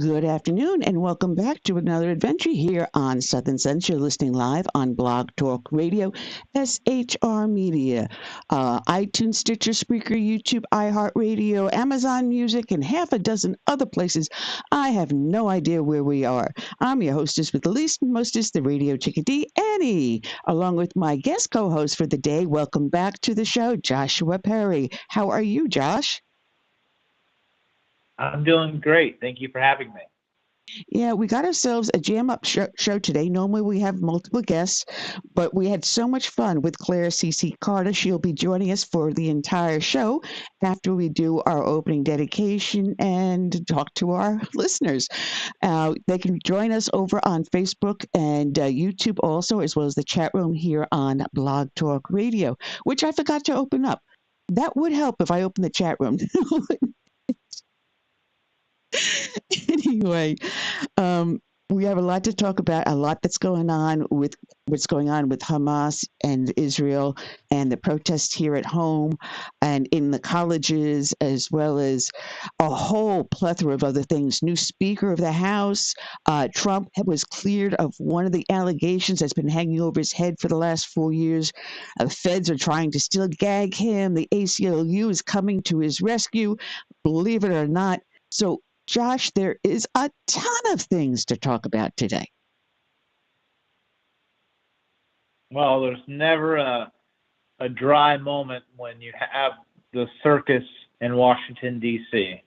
Good afternoon, and welcome back to another adventure here on Southern Sense. You're listening live on Blog Talk Radio, SHR Media, iTunes, Stitcher, Spreaker, YouTube, iHeartRadio, Amazon Music, and half a dozen other places. I have no idea where we are. I'm your hostess with the least and mostest, the Radio Chick-A-Dee, Annie, along with my guest co-host for the day. Welcome back to the show, Joshua Perry. How are you, Josh? I'm doing great. Thank you for having me. Yeah, we got ourselves a jam-up show today. Normally we have multiple guests, but we had so much fun with Claire C.C. Carter. She'll be joining us for the entire show after we do our opening dedication and talk to our listeners. They can join us over on Facebook and YouTube also, as well as the chat room here on Blog Talk Radio, which I forgot to open up. That would help if I open the chat room. Anyway, we have a lot to talk about, a lot that's going on with what's going on with Hamas and Israel and the protests here at home and in the colleges, as well as a whole plethora of other things. New Speaker of the House, Trump was cleared of one of the allegations that's been hanging over his head for the last 4 years. The feds are trying to still gag him. The ACLU is coming to his rescue, believe it or not. So, Josh, there is a ton of things to talk about today. Well, there's never a dry moment when you have the circus in Washington, D.C.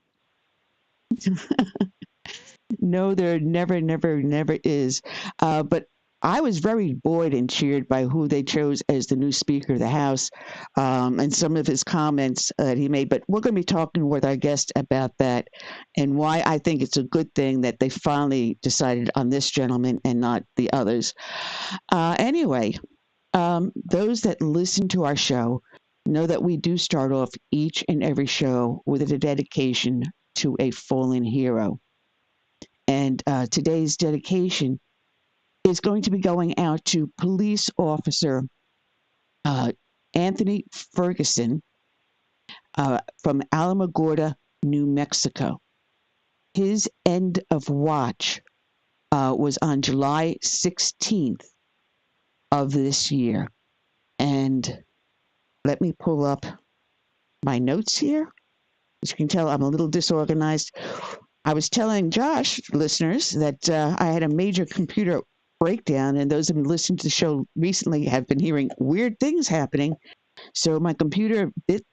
No, there never is. But I was very buoyed and cheered by who they chose as the new Speaker of the House and some of his comments that he made. But we're going to be talking with our guest about that and why I think it's a good thing that they finally decided on this gentleman and not the others. Anyway, those that listen to our show know that we do start off each and every show with a dedication to a fallen hero. And today's dedication is going to be going out to police officer Anthony Ferguson from Alamogordo, New Mexico. His end of watch was on July 16th of this year. And let me pull up my notes here. As you can tell, I'm a little disorganized. I was telling Josh, listeners, that I had a major computer breakdown, and those who have been listening to the show recently have been hearing weird things happening. So my computer bit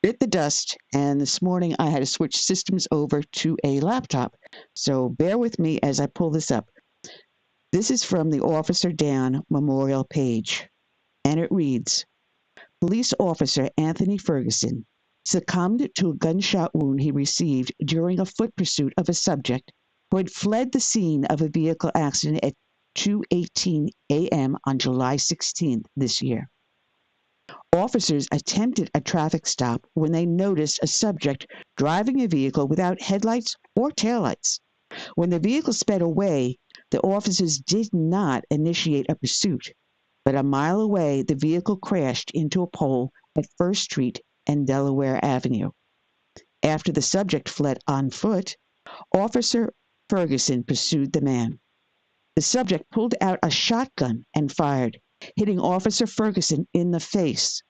the dust, and this morning I had to switch systems over to a laptop. So bear with me as I pull this up. This is from the Officer Down Memorial page, and it reads, Police Officer Anthony Ferguson succumbed to a gunshot wound he received during a foot pursuit of a subject who had fled the scene of a vehicle accident at 2:18 a.m. on July 16th this year. Officers attempted a traffic stop when they noticed a subject driving a vehicle without headlights or taillights. When the vehicle sped away, the officers did not initiate a pursuit, but a mile away, the vehicle crashed into a pole at First Street and Delaware Avenue. After the subject fled on foot, Officer Ferguson pursued the man. The subject pulled out a shotgun and fired, hitting Officer Ferguson in the face.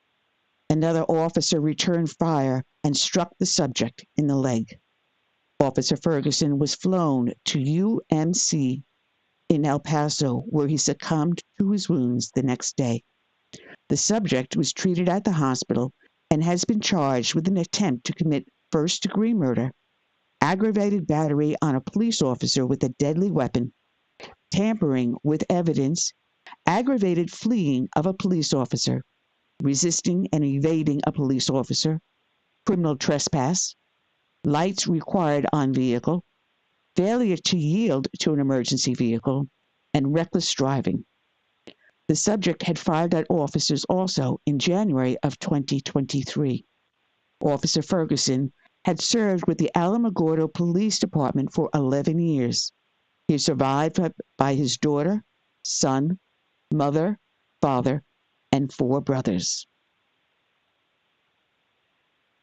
Another officer returned fire and struck the subject in the leg. Officer Ferguson was flown to UMC in El Paso, where he succumbed to his wounds the next day. The subject was treated at the hospital and has been charged with an attempt to commit first-degree murder, aggravated battery on a police officer with a deadly weapon, tampering with evidence, aggravated fleeing of a police officer, resisting and evading a police officer, criminal trespass, lights required on vehicle, failure to yield to an emergency vehicle, and reckless driving. The subject had fired at officers also in January of 2023. Officer Ferguson had served with the Alamogordo Police Department for 11 years. He is survived by his daughter, son, mother, father, and 4 brothers.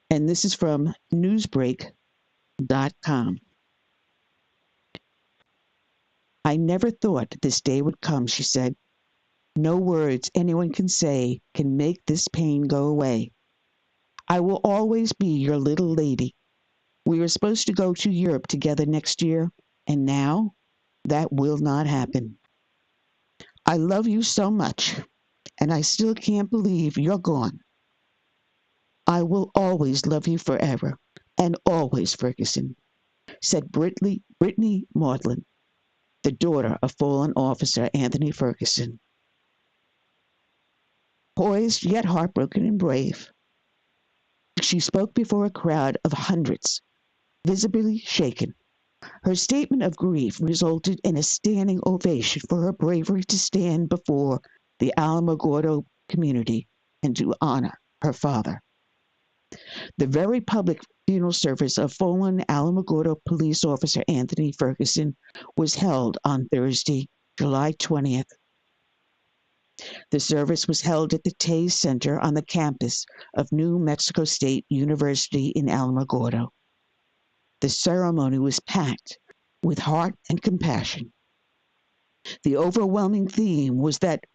And this is from newsbreak.com. I never thought this day would come, she said. No words anyone can say can make this pain go away. I will always be your little lady. We were supposed to go to Europe together next year, and now that will not happen. I love you so much, and I still can't believe you're gone. I will always love you forever, and always, Ferguson, said Brittany Maudlin, the daughter of fallen officer Anthony Ferguson. Poised yet heartbroken and brave, she spoke before a crowd of hundreds, visibly shaken. Her statement of grief resulted in a standing ovation for her bravery to stand before the Alamogordo community and to honor her father. The very public funeral service of fallen Alamogordo police officer Anthony Ferguson was held on Thursday, July 20th. The service was held at the Tay Center on the campus of New Mexico State University in Alamogordo. The ceremony was packed with heart and compassion. The overwhelming theme was that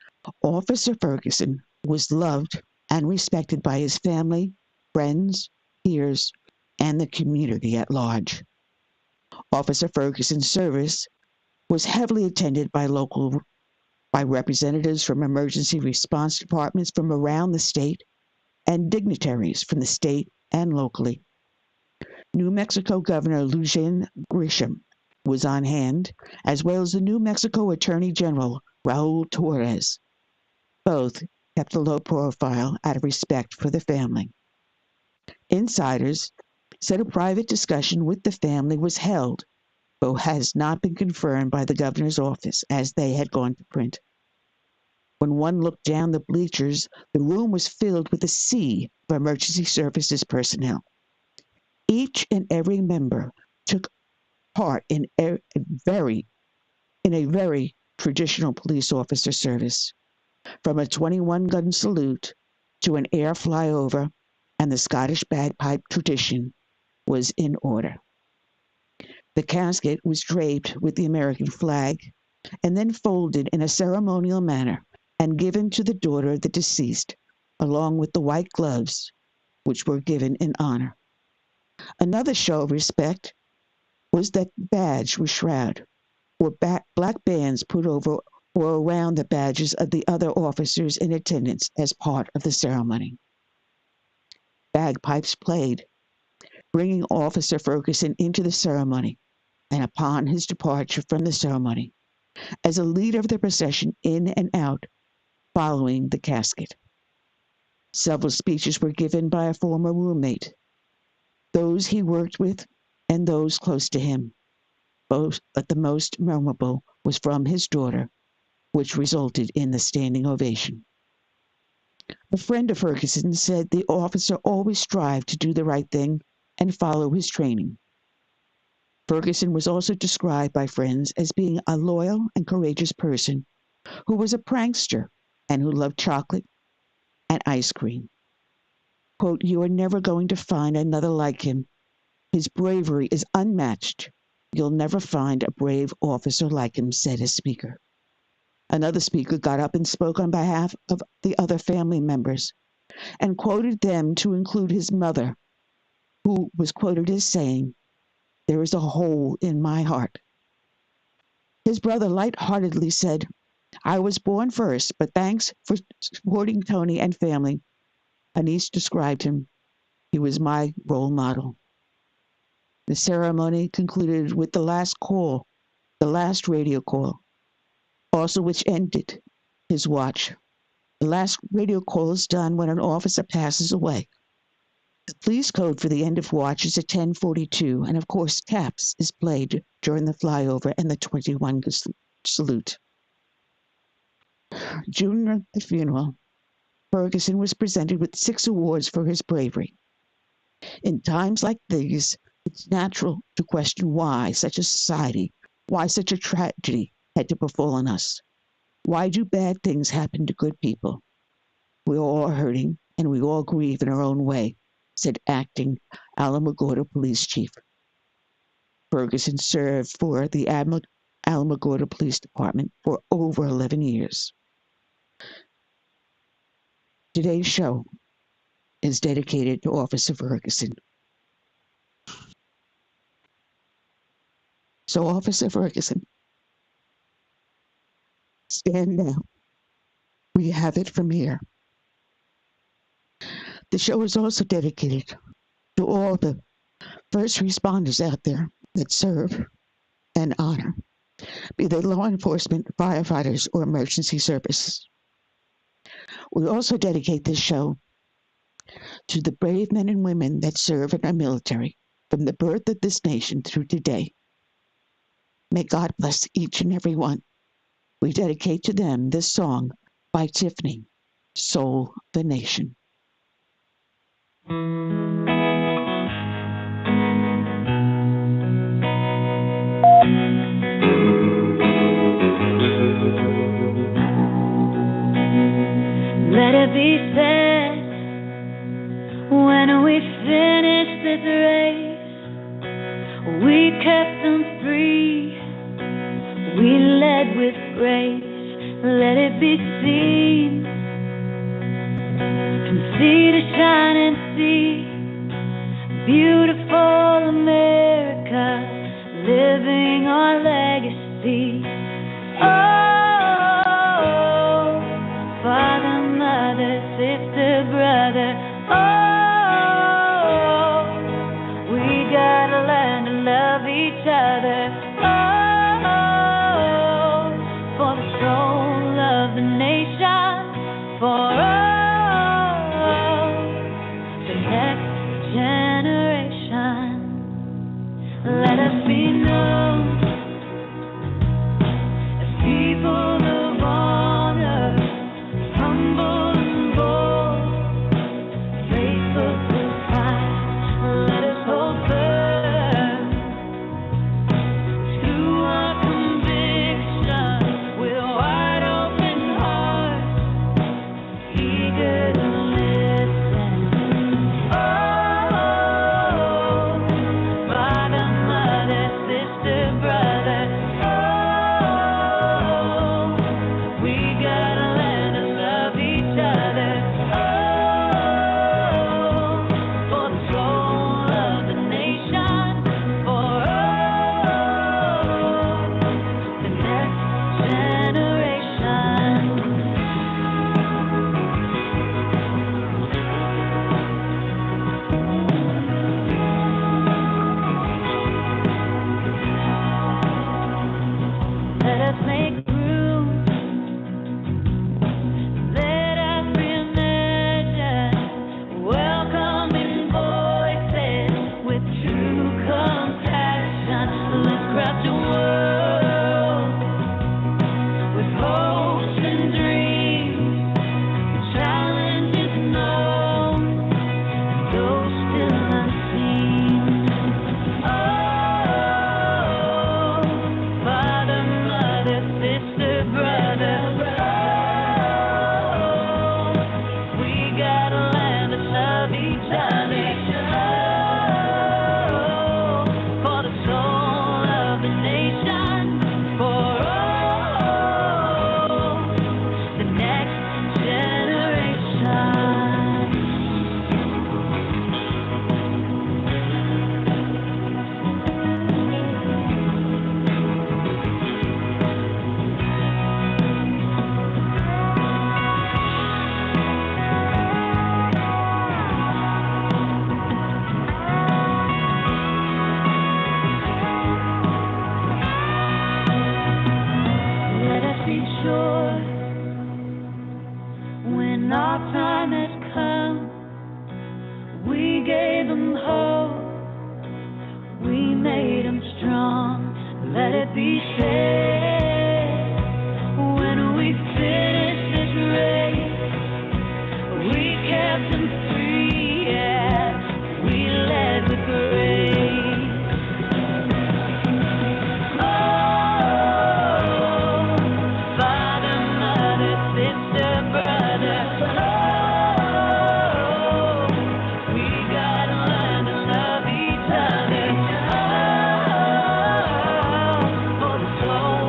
Officer Ferguson was loved and respected by his family, friends, peers, and the community at large. Officer Ferguson's service was heavily attended by representatives from emergency response departments from around the state and dignitaries from the state and locally. New Mexico Governor Lujan Grisham was on hand, as well as the New Mexico Attorney General Raul Torres. Both kept a low profile out of respect for the family. Insiders said a private discussion with the family was held, but has not been confirmed by the governor's office as they had gone to print. When one looked down the bleachers, the room was filled with a sea of emergency services personnel. Each and every member took part in a very traditional police officer service, from a 21-gun salute to an air flyover, and the Scottish bagpipe tradition was in order. The casket was draped with the American flag and then folded in a ceremonial manner and given to the daughter of the deceased, along with the white gloves, which were given in honor. Another show of respect was that badge or shroud, or black bands put over or around the badges of the other officers in attendance as part of the ceremony. Bagpipes played, bringing Officer Ferguson into the ceremony, and upon his departure from the ceremony, as a leader of the procession in and out, following the casket. Several speeches were given by a former roommate, those he worked with, and those close to him. But the most memorable was from his daughter, which resulted in the standing ovation. A friend of Ferguson said the officer always strived to do the right thing and follow his training. Ferguson was also described by friends as being a loyal and courageous person who was a prankster and who loved chocolate and ice cream. Quote, "You are never going to find another like him. His bravery is unmatched. You'll never find a brave officer like him," said his speaker. Another speaker got up and spoke on behalf of the other family members and quoted them to include his mother, who was quoted as saying, "There is a hole in my heart." His brother lightheartedly said, "I was born first, but thanks for supporting Tony and family." Anise described him. "He was my role model." The ceremony concluded with the last radio call, also which ended his watch. The last radio call is done when an officer passes away. The police code for the end of watch is at 10:42, and of course, taps is played during the flyover and the 21 salute. During the funeral, Ferguson was presented with 6 awards for his bravery. In times like these, it's natural to question why such a society, why such a tragedy had to befall on us. Why do bad things happen to good people? We all are hurting, and we all grieve in our own way, said acting Alamogordo Police Chief. Ferguson served for the Alamogordo Police Department for over 11 years. Today's show is dedicated to Officer Ferguson. So, Officer Ferguson, stand down. We have it from here. The show is also dedicated to all the first responders out there that serve and honor, be they law enforcement, firefighters, or emergency services. We also dedicate this show to the brave men and women that serve in our military from the birth of this nation through today. May God bless each and every one. We dedicate to them this song by Tiffany, Soul the Nation. Let it be said, when we finished this race, we kept them free, we led with grace. Let it be seen, from sea to shining sea, beautiful America, living our legacy. Oh, Father, Mother, sister, brother, oh, we gotta learn to love each other. Oh, for the soul of the nation, for the next generation. Let us be known as people of honor, humble and bold, faithful to fight. Let us hold firm to our conviction with wide open hearts, eager to listen. Oh, Father, Mother, sister, brother, oh, we gotta learn to love each other. Oh, for the soul of the nation, for the next generation. Let us make room, let us reimagine, welcoming voices with true compassion. Let's craft a world with hopes and dreams, challenges known, those still unseen. Oh, Father, Mother, sister, brother, oh, we gotta learn to love each other. Oh, for the soul of the nation, for the next generation. Let us be sure when our time has come, we gave them hope, we made them strong. Let it be said, when we finished this race, we kept them free, yeah, we led with grace. Oh, Father, Mother, sister, brother, oh, we gotta learn to love each other. Oh, for the soul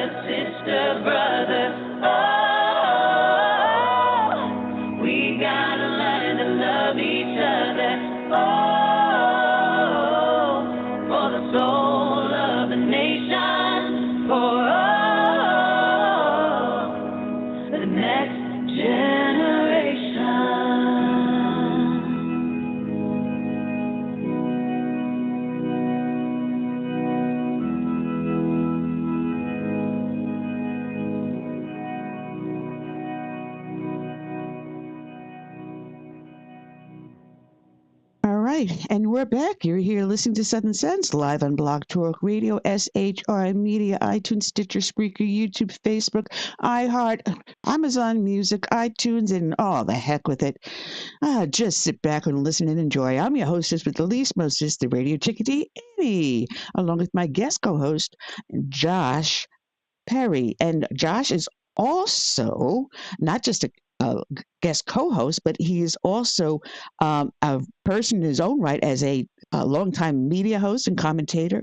sister, brother. Oh, we gotta learn to love each other. Oh, for the soul of the nation, for the next generation. All right, and we're back. You're here listening to Southern Sense live on Blog Talk Radio, SHR Media, iTunes, Stitcher, Spreaker, YouTube, Facebook, iHeart, Amazon Music, iTunes, and all the heck with it. Just sit back and listen and enjoy. I'm your hostess with the least mostest, the Radio Chick-A-Dee, Annie, along with my guest co-host, Josh Perry. And Josh is also not just a guest co-host, but he is also a person in his own right as a longtime media host and commentator.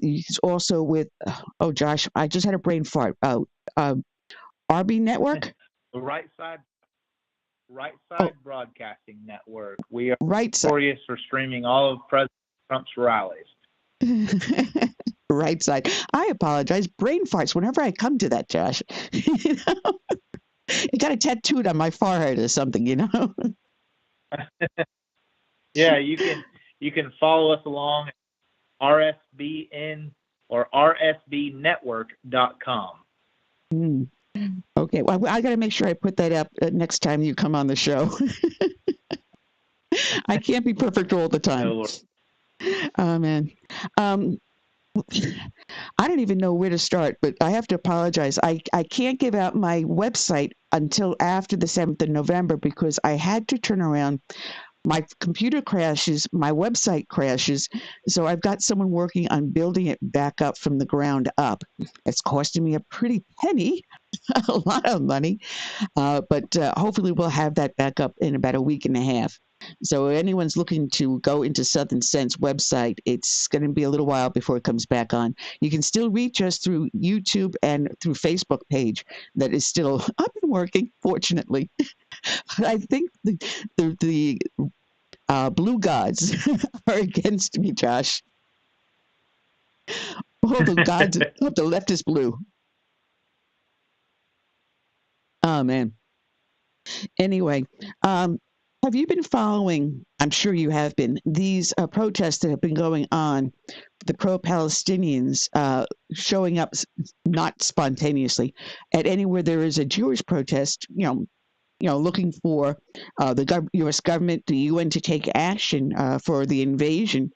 He's also with, Josh, I just had a brain fart. RB Network? The Right Side Broadcasting Network. We are Right Side. notorious for streaming all of President Trump's rallies. Right Side. I apologize. Brain farts whenever I come to that, Josh. You know? It got a tattooed on my forehead or something, you know. Yeah, you can follow us along at RSBN or rsbnetwork.com. Okay, well, I got to make sure I put that up next time you come on the show. I can't be perfect all the time. No, Lord. Oh, man. I don't even know where to start, but I have to apologize. I can't give out my website until after the 7th of November because I had to turn around. My computer crashes, my website crashes, so I've got someone working on building it back up from the ground up. It's costing me a pretty penny, a lot of money, but hopefully we'll have that back up in about a week and a half. So if anyone's looking to go into Southern Sense website, it's going to be a little while before it comes back on. You can still reach us through YouTube and through Facebook page that is still up and working, fortunately. But I think the blue gods are against me, Josh. All the gods of the left is blue. Oh, man. Anyway, have you been following, I'm sure you have been, these protests that have been going on, the pro-Palestinians showing up, not spontaneously, at anywhere there is a Jewish protest, looking for the U.S. government, the UN to take action for the invasion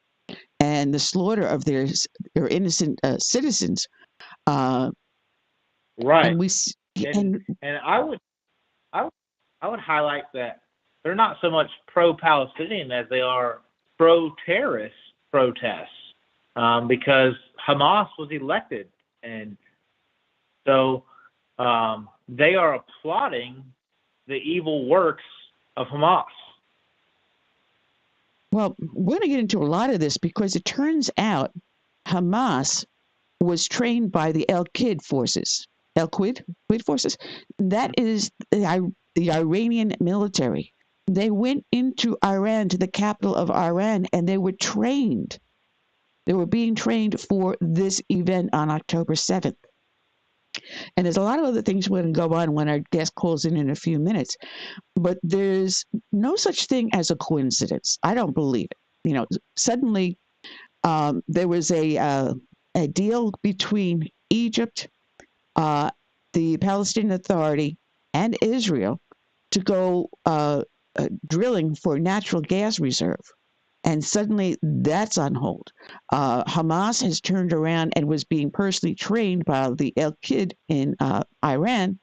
and the slaughter of their innocent citizens. Right. And I would highlight that they're not so much pro-Palestinian as they are pro-terrorist protests, because Hamas was elected, and so they are applauding the evil works of Hamas. Well, we're going to get into a lot of this because it turns out Hamas was trained by the Al-Qaeda forces. Al-Qaeda forces? That is the Iranian military. They went into Iran, to the capital of Iran, and they were trained. They were being trained for this event on October 7th. And there's a lot of other things we're going to go on when our guest calls in a few minutes. But there's no such thing as a coincidence. I don't believe it. Suddenly there was a deal between Egypt, the Palestinian Authority, and Israel to go drilling for natural gas reserve. And suddenly that's on hold. Hamas has turned around and was being personally trained by the Al-Qaeda in Iran.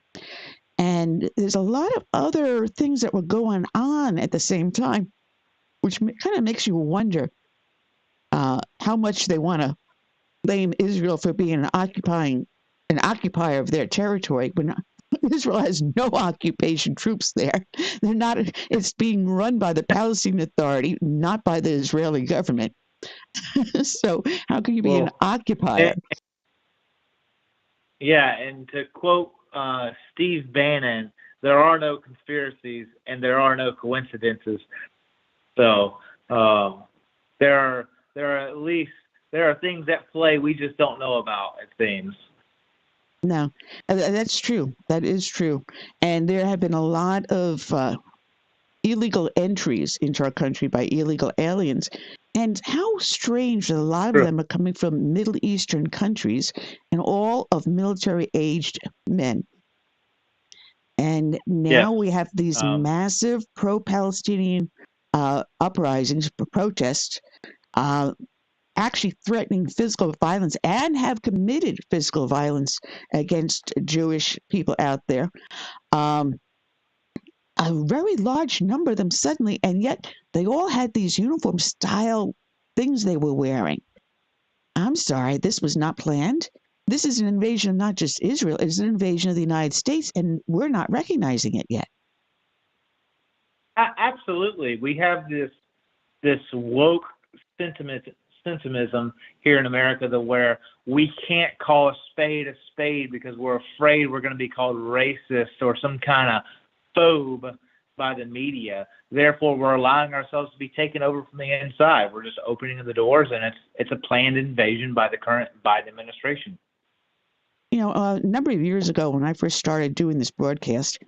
And there's a lot of other things that were going on at the same time, which kind of makes you wonder how much they want to blame Israel for being an occupier of their territory when Israel has no occupation troops there. They're not. It's being run by the Palestinian Authority, not by the Israeli government. So how can you be an occupier? Yeah, and to quote Steve Bannon, there are no conspiracies and there are no coincidences. So there are things at play we just don't know about, it seems. No, that's true. That is true. And there have been a lot of illegal entries into our country by illegal aliens. And how strange that a lot of True. them are coming from Middle Eastern countries and all of military aged men. And Yes. now we have these massive pro Palestinian uprisings, protests, actually threatening physical violence and have committed physical violence against Jewish people out there. A very large number of them suddenly, and yet they all had these uniform style things they were wearing. I'm sorry, this was not planned. This is an invasion of not just Israel, it's an invasion of the United States, and we're not recognizing it yet. Absolutely. We have this woke sentimentism here in America where we can't call a spade because we're afraid we're going to be called racist or some kind of phobe by the media. Therefore, we're allowing ourselves to be taken over from the inside. We're just opening the doors, and it's a planned invasion by the current Biden administration. You know, a number of years ago when I first started doing this broadcast,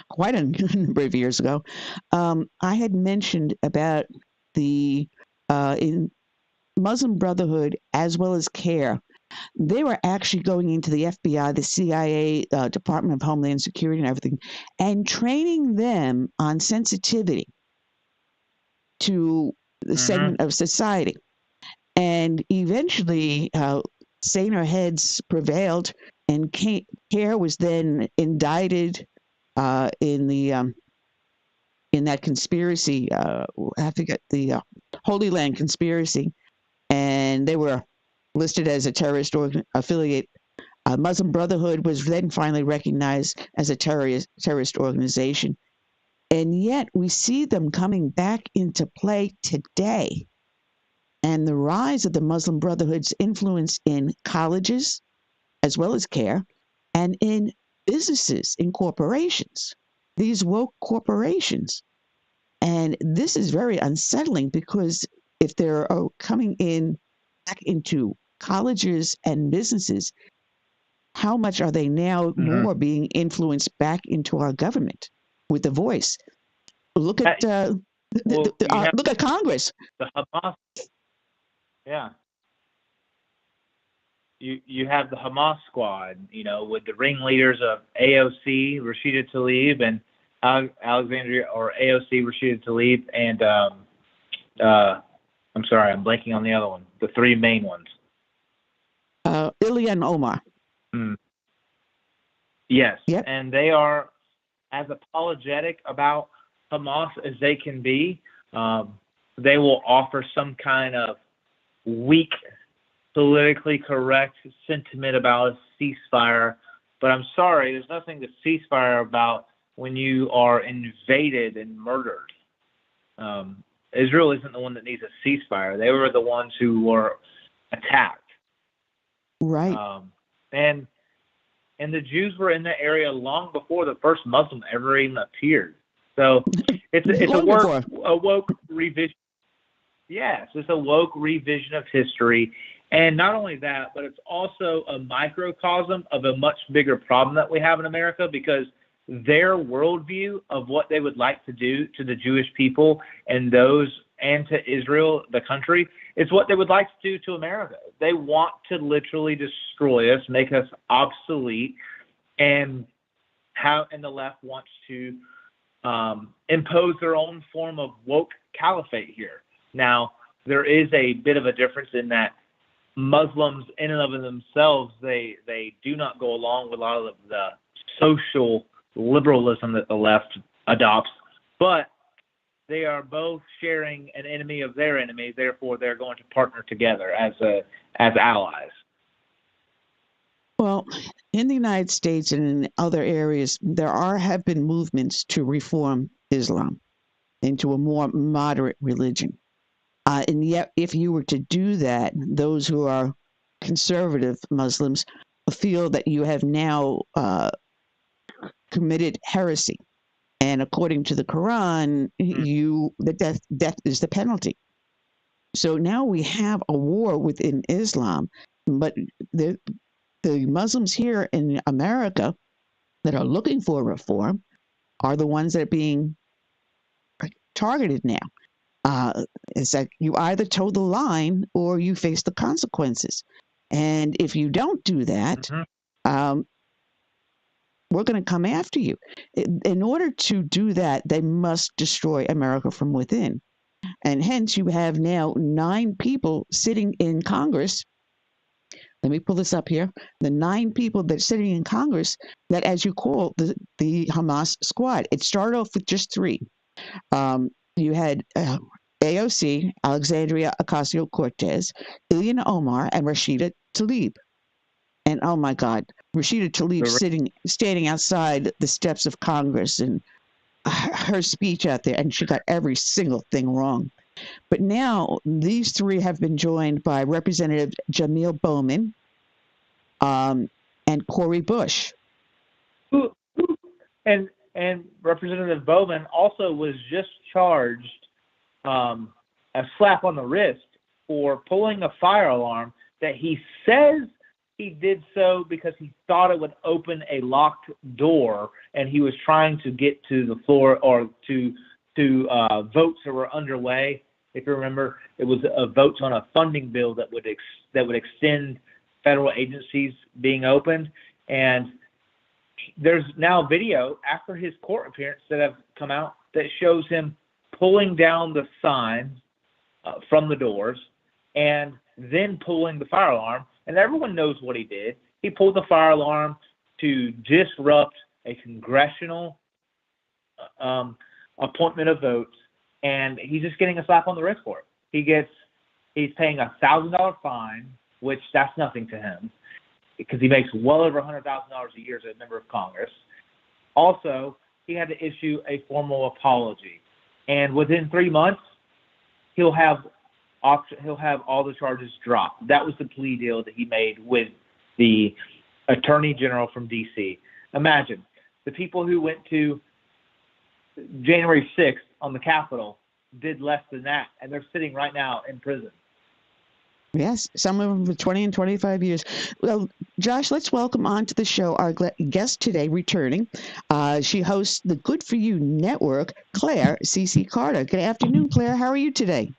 quite a number of years ago, I had mentioned about the in Muslim Brotherhood as well as CARE. They were actually going into the FBI, the CIA, Department of Homeland Security and everything, and training them on sensitivity to the segment of society. And eventually, saner heads prevailed, and CARE was then indicted in that conspiracy. I forget the Holy Land conspiracy, and they were listed as a terrorist affiliate. Muslim Brotherhood was then finally recognized as a terrorist organization. And yet we see them coming back into play today. And the rise of the Muslim Brotherhood's influence in colleges, as well as CARE, and in businesses, in corporations, these woke corporations. And this is very unsettling because if they're coming in back into colleges and businesses, how much are they now more being influenced back into our government with the voice? Look at look at Congress. The Hamas. Yeah. You have the Hamas squad, with the ringleaders of AOC, Rashida Tlaib, and Alexandria, or AOC, Rashida Tlaib, and I'm sorry, I'm blanking on the other one. The three main ones. Ilya and Omar. Yes, yep. And they are as apologetic about Hamas as they can be. They will offer some kind of weak, politically correct sentiment about a ceasefire. But I'm sorry, there's nothing to ceasefire about when you are invaded and murdered. Israel isn't the one that needs a ceasefire. They were the ones who were attacked. Right. And the Jews were in the area long before the first Muslim ever even appeared. So it's a woke revision. Yes, it's a woke revision of history. And not only that, but it's also a microcosm of a much bigger problem that we have in America, because their worldview of what they would like to do to the Jewish people and to Israel, the country, is what they would like to do to America. They want to literally destroy us, make us obsolete, and the left wants to impose their own form of woke caliphate here. Now, there is a bit of a difference in that Muslims, in and of themselves, they do not go along with a lot of the social liberalism that the left adopts, but they are both sharing an enemy of their enemy. Therefore, they're going to partner together as allies. Well, in the United States and in other areas, there have been movements to reform Islam into a more moderate religion. And yet, if you were to do that, those who are conservative Muslims feel that you have now committed heresy. And according to the Quran, the death is the penalty. So now we have a war within Islam, but the Muslims here in America that are looking for reform are the ones that are being targeted now. It's like you either toe the line or you face the consequences. And if you don't do that, we're going to come after you. In order to do that, they must destroy America from within. And hence you have now 9 people sitting in Congress. Let me pull this up here. The 9 people that are sitting in Congress that, as you call the Hamas squad, it started off with just 3. You had AOC, Alexandria Ocasio-Cortez, Ilhan Omar, and Rashida Tlaib. And oh my God, Rashida Tlaib standing outside the steps of Congress, and her speech out there, and she got every single thing wrong. But now these 3 have been joined by Representative Jamil Bowman and Cori Bush. And Representative Bowman also was just charged a slap on the wrist for pulling a fire alarm that he says he did so because he thought it would open a locked door, and he was trying to get to the floor or to votes that were underway. If you remember, it was votes on a funding bill that would extend federal agencies being opened. And there's now video after his court appearance that have come out that shows him pulling down the signs from the doors and then pulling the fire alarm. And everyone knows what he did. He pulled the fire alarm to disrupt a congressional appointment of votes, and he's just getting a slap on the wrist for it. He's paying a $1,000 fine, which that's nothing to him, because he makes well over $100,000 a year as a member of Congress. Also, he had to issue a formal apology, and within 3 months, he'll have all the charges dropped. That was the plea deal that he made with the Attorney General from D.C. Imagine, the people who went to January 6th on the Capitol did less than that, and they're sitting right now in prison. Yes, some of them for 20 and 25 years. Well, Josh, let's welcome onto the show our guest today, returning. She hosts the Good For You Network, Claire C.C. Carter. Good afternoon, Claire. How are you today?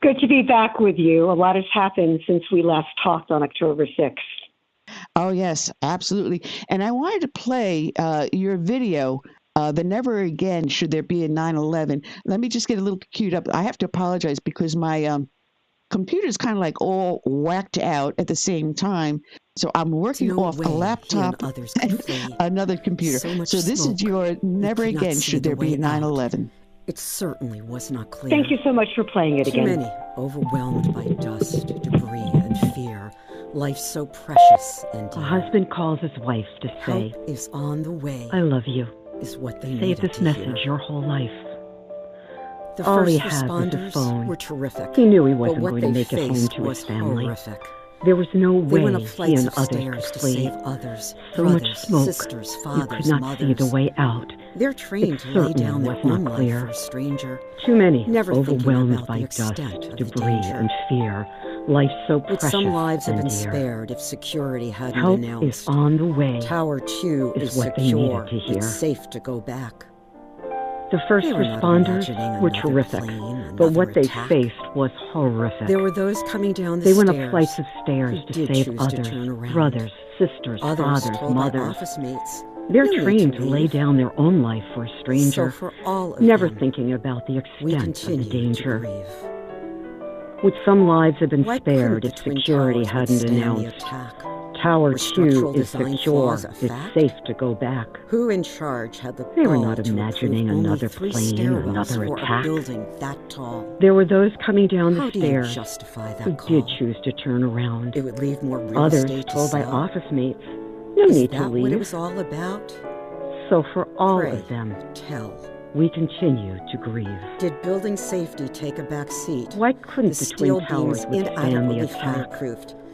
Good to be back with you. A lot has happened since we last talked on October 6th. Oh, yes, absolutely. And I wanted to play your video, The Never Again Should There Be a 9/11. Let me just get a little queued up. I have to apologize because my computer's kind of like all whacked out at the same time. So I'm working off a laptop and another computer. So this is your Never Again Should There Be a 9/11. It certainly was not clear. Thank you so much for playing it again. Too many overwhelmed by dust, debris, and fear. Life so precious and dear. A husband calls his wife to say, "Help is on the way." I love you. Is what they Save this message your whole life. The All first he had was a responders phone. were terrific. He knew he wasn't but going to make it home to his family. Horrific. There was no They way went up he flights and of others stairs could to flee. save others, So brothers, much smoke, sisters, you fathers, could not see the mothers. way out. They're trained It to lay certainly down their was not own life clear. for a stranger. Too many Never thinking overwhelmed about by the dust, extent of the debris, danger. and fear. Life so But precious some lives have and been dear. spared if security hadn't Help announced. is on the way. Tower 2 is is what they secure. needed to hear. It's safe to go back. The first They were not responders imagining were another terrific, plane, but what another they attack. faced was horrific. There were those coming down the They stairs. went up flights of stairs who to did save choose to others, turn around. brothers, sisters, Others fathers, told by mothers. office mates. They're "You need trained to to lay leave." down their own life for a So stranger, for all of never them, thinking about the we extent of the continue to danger. grieve. Would some lives have been Why spared couldn't if the Twin security Towers hadn't withstand the announced, attack? Tower Were 2 structural is design secure, flaws a it's fact? safe to go back? Who in charge had the They were gall not to imagining approve only another 3 plane, stairwells another for attack. a building that tall? There were those coming down the How do you stairs justify who that call? did choose to turn around. It would leave more real Others estate to told by sell. office mates, no Is need to that what it leave. was all about? So for all Pray, of them, tell. we continue to grieve. Did building safety take a back seat? Why couldn't The the Twin steel Towers beams withstand the inadequately attack? fireproofed.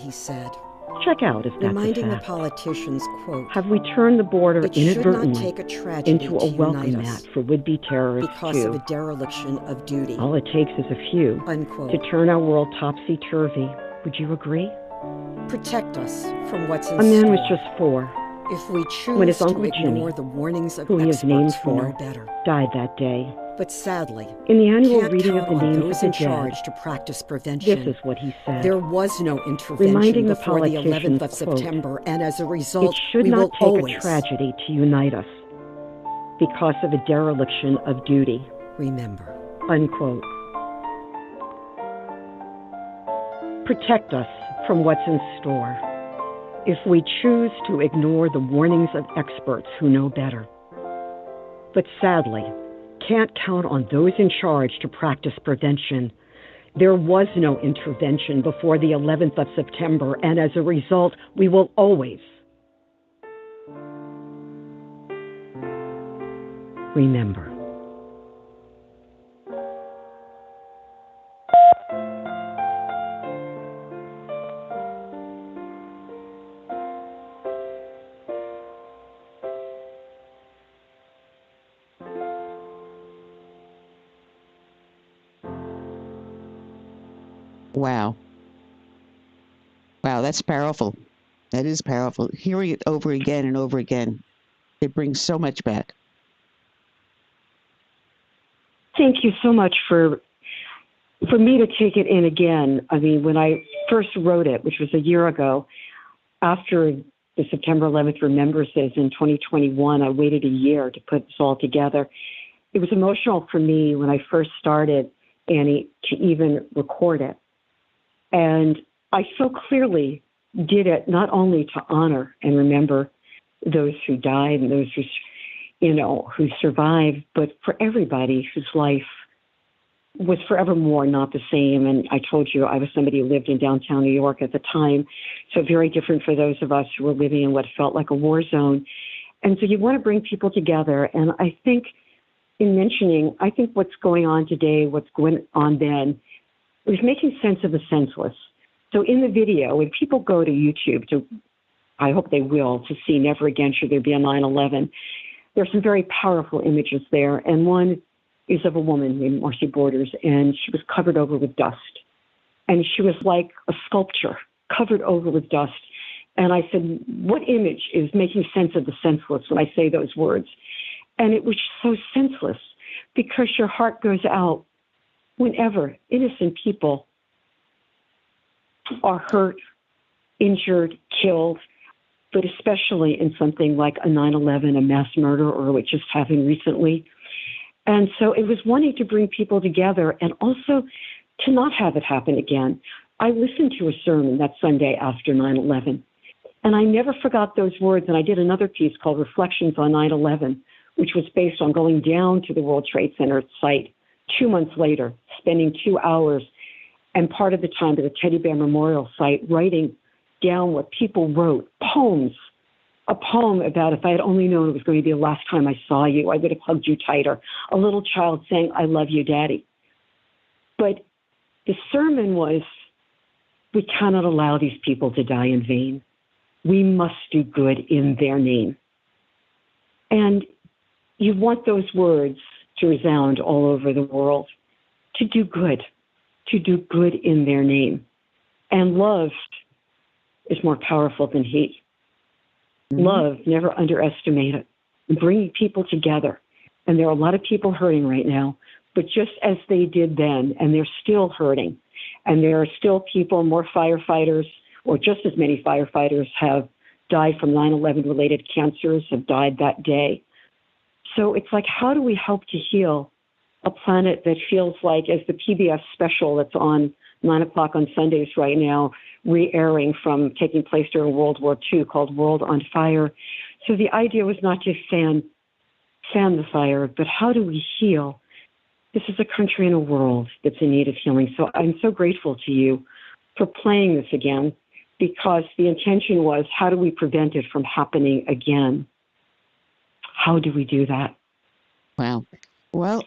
he said. Check out if that's reminding a the fact. politicians, quote, Have we turned the border it should not inadvertently take a tragedy into a to welcome unite mat us for would-be terrorists because of too? a dereliction of duty, All it takes is a few unquote. to turn our world topsy-turvy. Would you agree? Protect us from what's in A man store. was just 4 If we when his choose Uncle to ignore Jimmy, the warnings of who he is named experts who know for, better. died that day. But sadly, In the annual can't reading of count the on names those of the in dead, charge to practice prevention. this is what he said. There was no intervention Reminding the before the 11th of politicians, quote, September, and as a It result, should we not will take always a tragedy to unite us because of a dereliction of duty, remember. unquote. Protect us from what's in store if we choose to ignore the warnings of experts who know better. But sadly, can't count on those in charge to practice prevention. There was no intervention before the 11th of September, and as a result, we will always remember. Wow. Wow, that's powerful. That is powerful. Hearing it over again and over again, it brings so much back. Thank you so much for me to take it in again. I mean, when I first wrote it, which was a year ago, after the September 11th remembrances in 2021, I waited a year to put this all together. It was emotional for me when I first started, Annie, to even record it. And I so clearly did it not only to honor and remember those who died and those who, who survived, but for everybody whose life was forevermore not the same. And I told you I was somebody who lived in downtown New York at the time, so very different for those of us who were living in what felt like a war zone. And so you want to bring people together. And I think in mentioning, I think what's going on today, what's going on then, is making sense of the senseless. So in the video, when people go to YouTube, I hope they will, to see Never Again Should There Be a 9/11, there's some very powerful images there. And one is of a woman named Marcy Borders, and she was covered over with dust. And she was like a sculpture covered over with dust. And I said, what image is making sense of the senseless when I say those words? And it was so senseless because your heart goes out whenever innocent people are hurt, injured, killed, but especially in something like a 9/11, a mass murder, or what just happened recently. And so it was wanting to bring people together and also to not have it happen again. I listened to a sermon that Sunday after 9/11, and I never forgot those words. And I did another piece called Reflections on 9/11, which was based on going down to the World Trade Center site 2 months later, spending 2 hours and part of the time at the Teddy Bear Memorial site, writing down what people wrote, poems. A poem about if I had only known it was going to be the last time I saw you, I would have hugged you tighter. A little child saying, I love you, Daddy. But the sermon was, we cannot allow these people to die in vain. We must do good in their name. And you want those words to resound all over the world, to do good in their name. And love is more powerful than hate. Mm-hmm. Love, never underestimate it. Bringing people together. And there are a lot of people hurting right now, but just as they did then, and they're still hurting, and there are still people, more firefighters, or just as many firefighters have died from 9/11 related cancers, have died that day. So it's like, how do we help to heal a planet that feels like, as the PBS special that's on 9 o'clock on Sundays right now, re-airing from taking place during World War II, called World on Fire. So the idea was not to fan the fire, but how do we heal? This is a country and a world that's in need of healing. So I'm so grateful to you for playing this again, because the intention was, how do we prevent it from happening again? How do we do that? Wow. Well,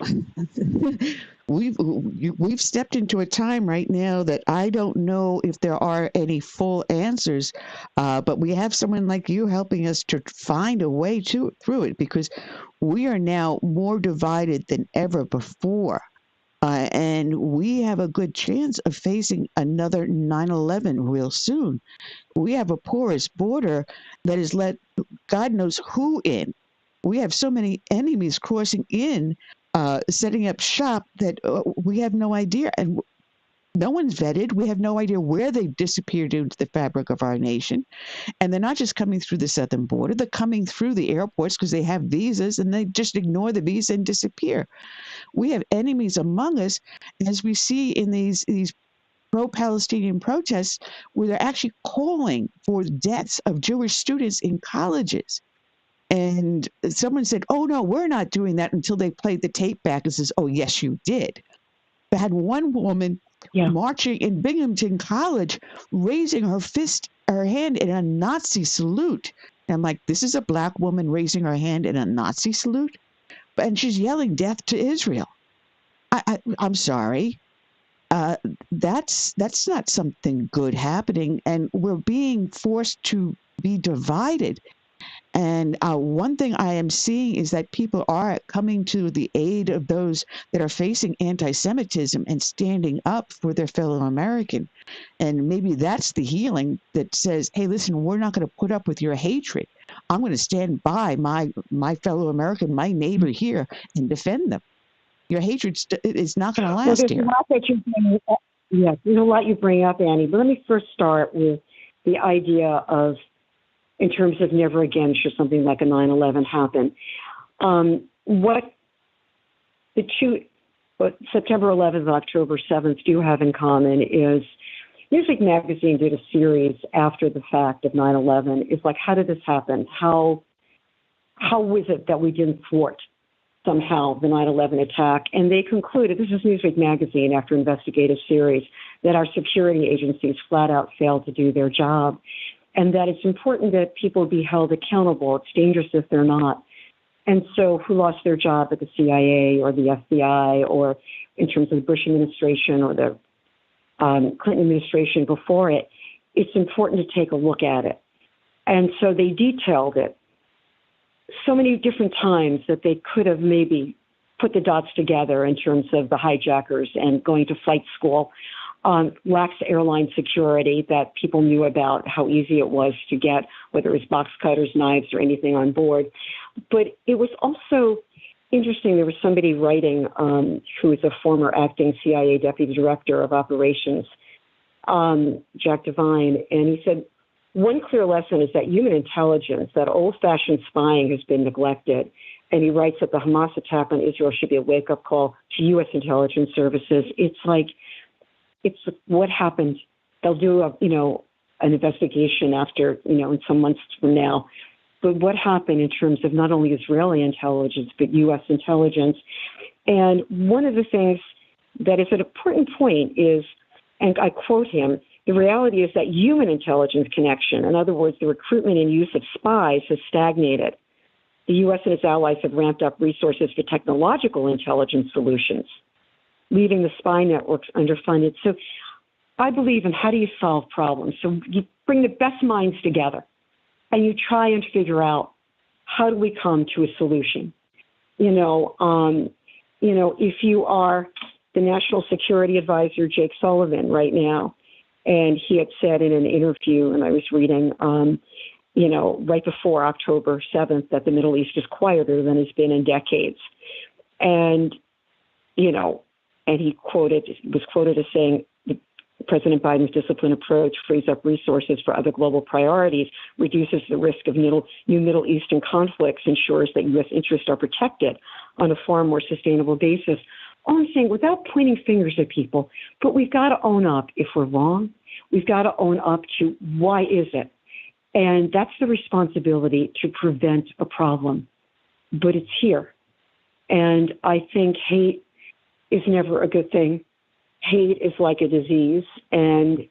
we've stepped into a time right now that I don't know if there are any full answers, but we have someone like you helping us to find a way through it, because we are now more divided than ever before. And we have a good chance of facing another 9/11 real soon. We have a porous border that has let God knows who in. We have so many enemies crossing in, setting up shop that we have no idea. And no one's vetted. We have no idea where they've disappeared into the fabric of our nation. And they're not just coming through the southern border, they're coming through the airports because they have visas and they just ignore the visa and disappear. We have enemies among us, as we see in these pro-Palestinian protests, where they're actually calling for deaths of Jewish students in colleges. And someone said, "Oh no, we're not doing that," until they played the tape back and says, "Oh yes, you did." They had one woman marching in Binghamton College, raising her hand in a Nazi salute. And I'm like, this is a black woman raising her hand in a Nazi salute? And she's yelling death to Israel. I'm sorry. That's not something good happening. And we're being forced to be divided. And one thing I am seeing is that people are coming to the aid of those that are facing anti-Semitism and standing up for their fellow American. And maybe that's the healing that says, hey, listen, we're not going to put up with your hatred. I'm going to stand by my fellow American, my neighbor here, and defend them. Your hatred is not going to last here. Yes, there's a lot you bring up, Annie. But let me first start with the idea of, in terms of never again should something like a 9/11 happen. What September 11th and October 7th do have in common is Newsweek magazine did a series after the fact of 9/11. It's like, how did this happen? How was it that we didn't thwart somehow the 9/11 attack? And they concluded, this is Newsweek magazine after investigative series, that our security agencies flat out failed to do their job. And that it's important that people be held accountable. It's dangerous if they're not. And so who lost their job at the CIA or the FBI, or in terms of the Bush administration or the Clinton administration before it, it's important to take a look at it. And so they detailed it so many different times that they could have maybe put the dots together in terms of the hijackers and going to flight school. Lax airline security that people knew about, how easy it was to get, whether it was box cutters, knives, or anything on board. But it was also interesting. There was somebody writing who is a former acting CIA deputy director of operations, Jack Devine, and he said, one clear lesson is that human intelligence, that old-fashioned spying, has been neglected. And he writes that the Hamas attack on Israel should be a wake-up call to U.S. intelligence services. It's what happened. They'll do an investigation after, in some months from now. But what happened in terms of not only Israeli intelligence, but U.S. intelligence? And one of the things that is an important point is, and I quote him, the reality is that human intelligence connection, in other words, the recruitment and use of spies, has stagnated. The U.S. and its allies have ramped up resources for technological intelligence solutions, leaving the spy networks underfunded. So I believe in how do you solve problems? So you bring the best minds together and you try and figure out how do we come to a solution. If you are the National Security Advisor, Jake Sullivan, right now, and he had said in an interview, and I was reading, right before October 7th, that the Middle East is quieter than it's been in decades. And he was quoted as saying, President Biden's disciplined approach frees up resources for other global priorities, reduces the risk of new Middle Eastern conflicts, ensures that U.S. interests are protected on a far more sustainable basis. All I'm saying, without pointing fingers at people, but we've got to own up if we're wrong. We've got to own up to why is it? And that's the responsibility to prevent a problem. But it's here. And I think hate is never a good thing. Hate is like a disease, and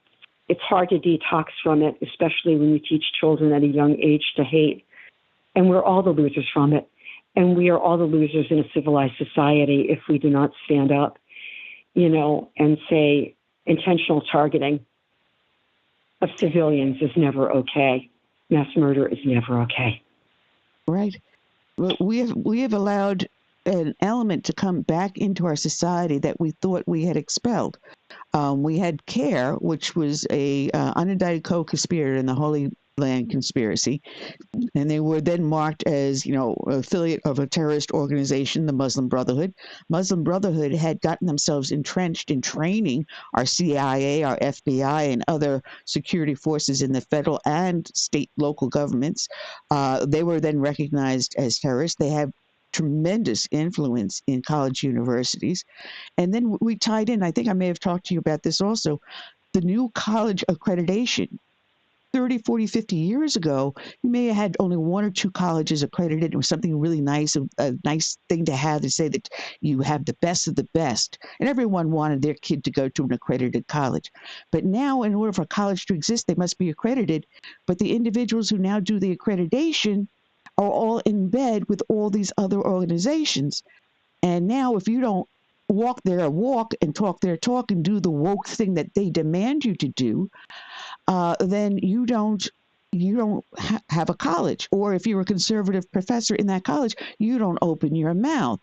it's hard to detox from it, especially when you teach children at a young age to hate. And we're all the losers from it. And we are all the losers in a civilized society if we do not stand up. and say intentional targeting of civilians is never okay. Mass murder is never okay. Right. Well, we have allowed an element to come back into our society that we thought we had expelled. We had CARE, which was a unindicted co-conspirator in the Holy Land conspiracy, and they were then marked as, affiliate of a terrorist organization, the Muslim Brotherhood. Muslim Brotherhood had gotten themselves entrenched in training our CIA, our FBI, and other security forces in the federal and state local governments. They were then recognized as terrorists. They have tremendous influence in college universities. And then we tied in, I think I may have talked to you about this also, the new college accreditation. 30, 40, 50 years ago, you may have had only one or two colleges accredited. It was something really nice, a nice thing to have, to say that you have the best of the best. And everyone wanted their kid to go to an accredited college. But now, in order for a college to exist, they must be accredited. But the individuals who now do the accreditation are all in bed with all these other organizations. And now, if you don't walk their walk and talk their talk and do the woke thing that they demand you to do, then you don't have a college. Or if you're a conservative professor in that college, you don't open your mouth.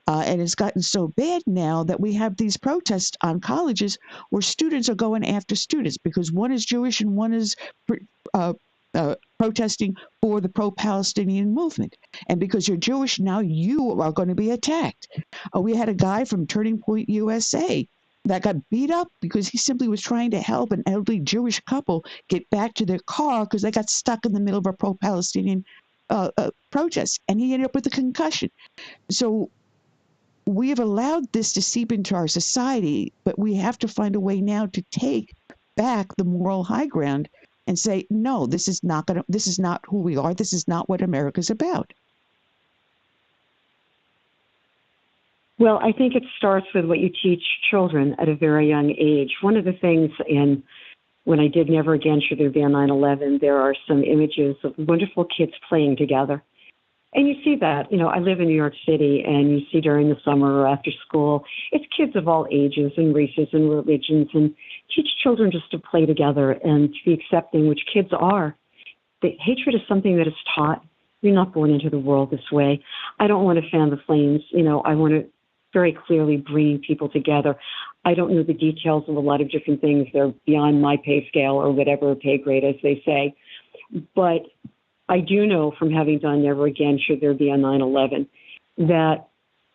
And it's gotten so bad now that we have these protests on colleges where students are going after students because one is Jewish and one is protesting for the pro-Palestinian movement. And because you're Jewish, now you are going to be attacked. We had a guy from Turning Point USA that got beat up because he simply was trying to help an elderly Jewish couple get back to their car because they got stuck in the middle of a pro-Palestinian protest, and he ended up with a concussion. So we have allowed this to seep into our society, but we have to find a way now to take back the moral high ground and say, no, this is not who we are. This is not what America's about. Well, I think it starts with what you teach children at a very young age. One of the things when I did Never Again Should There Be on 9/11, there are some images of wonderful kids playing together. And you see that, I live in New York City, and you see during the summer or after school, it's kids of all ages and races and religions, and teach children just to play together and to be accepting, which kids are. The hatred is something that is taught. You're not born into the world this way. I don't want to fan the flames. I want to very clearly bringing people together. I don't know the details of a lot of different things. They're beyond my pay scale or whatever pay grade, as they say. But I do know from having done Never Again Should There Be on 9/11 that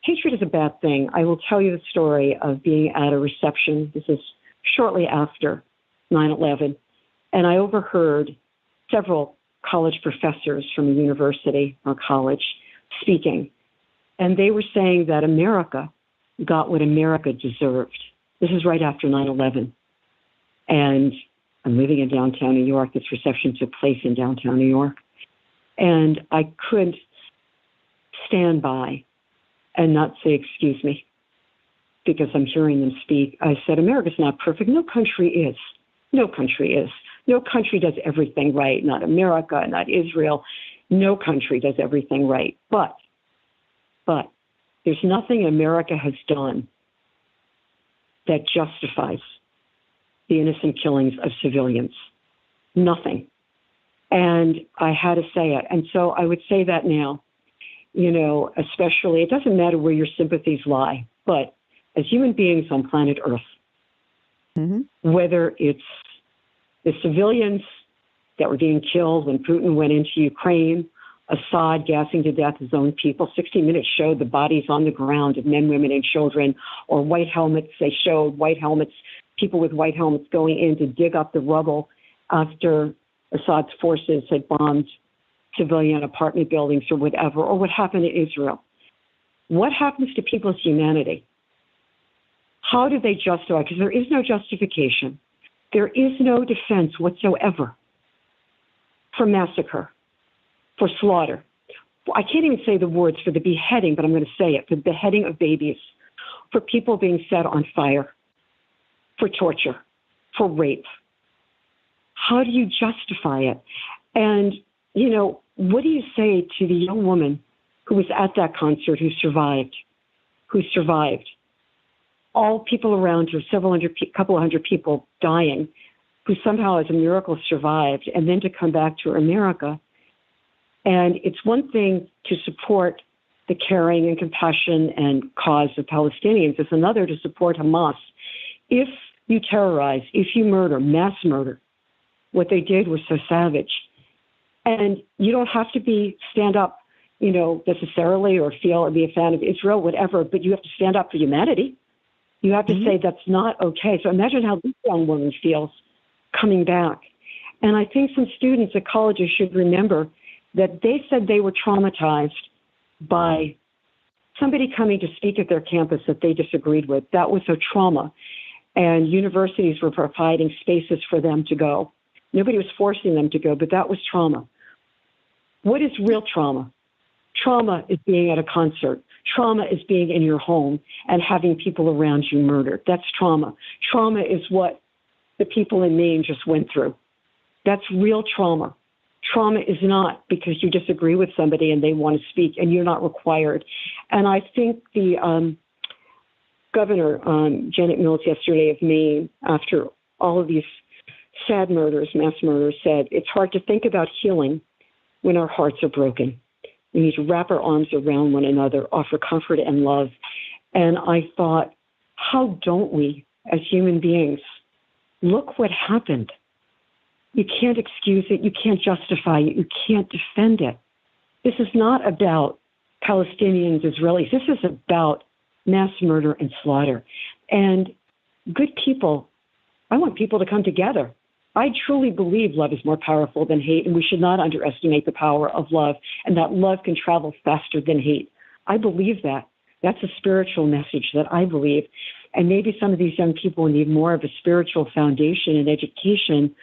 hatred is a bad thing. I will tell you the story of being at a reception. This is shortly after 9/11. And I overheard several college professors from a university or college speaking. And they were saying that America got what America deserved. This is right after 9/11. And I'm living in downtown New York. This reception took place in downtown New York. And I could stand by and not say, excuse me, because I'm hearing them speak. I said, America's not perfect. No country is. No country is. No country does everything right. Not America, not Israel. No country does everything right. But there's nothing America has done that justifies the innocent killings of civilians. Nothing. And I had to say it. And so I would say that now, especially, it doesn't matter where your sympathies lie, but as human beings on planet Earth, whether it's the civilians that were being killed when Putin went into Ukraine, Assad gassing to death his own people. 60 Minutes showed the bodies on the ground of men, women, and children, or white helmets. They showed white helmets, people with white helmets going in to dig up the rubble after Assad's forces had bombed civilian apartment buildings or whatever, or what happened in Israel. What happens to people's humanity? How do they justify? Because there is no justification. There is no defense whatsoever for massacre, for slaughter. I can't even say the words for the beheading, but I'm going to say it, for the beheading of babies, for people being set on fire, for torture, for rape. How do you justify it? And, what do you say to the young woman who was at that concert who survived? all people around her, couple of hundred people dying, who somehow as a miracle survived, and then to come back to America. And it's one thing to support the caring and compassion and cause of Palestinians. It's another to support Hamas. If you terrorize, if you murder, mass murder, what they did was so savage. And you don't have to stand up, necessarily, or feel or be a fan of Israel, whatever, but you have to stand up for humanity. You have to say that's not okay. So imagine how this young woman feels coming back. And I think some students at colleges should remember that they said they were traumatized by somebody coming to speak at their campus that they disagreed with. That was a trauma. And universities were providing spaces for them to go. Nobody was forcing them to go, but that was trauma. What is real trauma? Trauma is being at a concert. Trauma is being in your home and having people around you murdered. That's trauma. Trauma is what the people in Maine just went through. That's real trauma. Trauma is not because you disagree with somebody and they want to speak and you're not required. And I think the governor, Janet Mills, yesterday of Maine, after all of these sad murders, mass murders, said, it's hard to think about healing when our hearts are broken. We need to wrap our arms around one another, offer comfort and love. And I thought, how don't we, as human beings, look what happened? You can't excuse it. You can't justify it. You can't defend it. This is not about Palestinians, Israelis. This is about mass murder and slaughter. And good people, I want people to come together. I truly believe love is more powerful than hate, and we should not underestimate the power of love, and that love can travel faster than hate. I believe that. That's a spiritual message that I believe. And maybe some of these young people need more of a spiritual foundation and education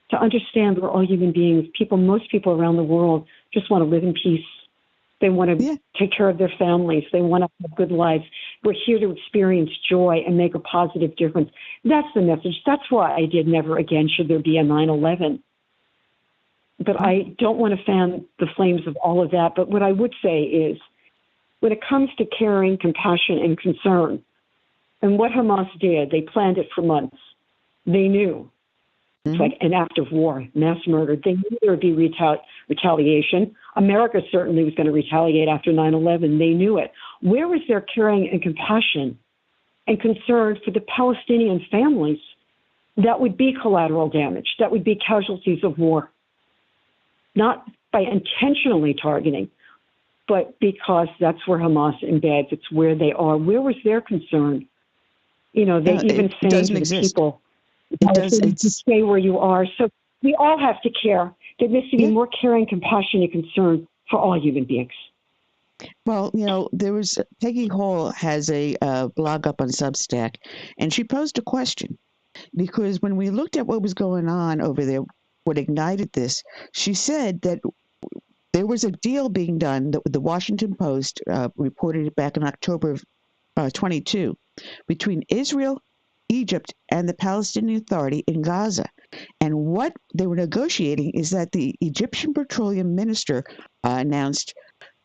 to understand we're all human beings. Most people around the world just want to live in peace. They want to take care of their families. They want to have good lives. We're here to experience joy and make a positive difference. That's the message. That's why I did Never Again Should There Be a 9/11. But I don't want to fan the flames of all of that. But what I would say is, when it comes to caring, compassion, and concern, and what Hamas did, they planned it for months. They knew. It's like an act of war, mass murder. They knew there would be retaliation. America certainly was going to retaliate after 9/11. They knew it. Where was their caring and compassion and concern for the Palestinian families? That would be collateral damage. That would be casualties of war. Not by intentionally targeting, but because that's where Hamas embeds. It's where they are. Where was their concern? They even say to the people, to stay where you are. So we all have to care. There needs to be more caring, compassion, and concern for all human beings. Well, there was Peggy Hall has a blog up on Substack, and she posed a question because when we looked at what was going on over there, what ignited this, she said that there was a deal being done that the Washington Post reported back in October of 22 between Israel, Egypt, and the Palestinian Authority in Gaza. And what they were negotiating is that the Egyptian petroleum minister announced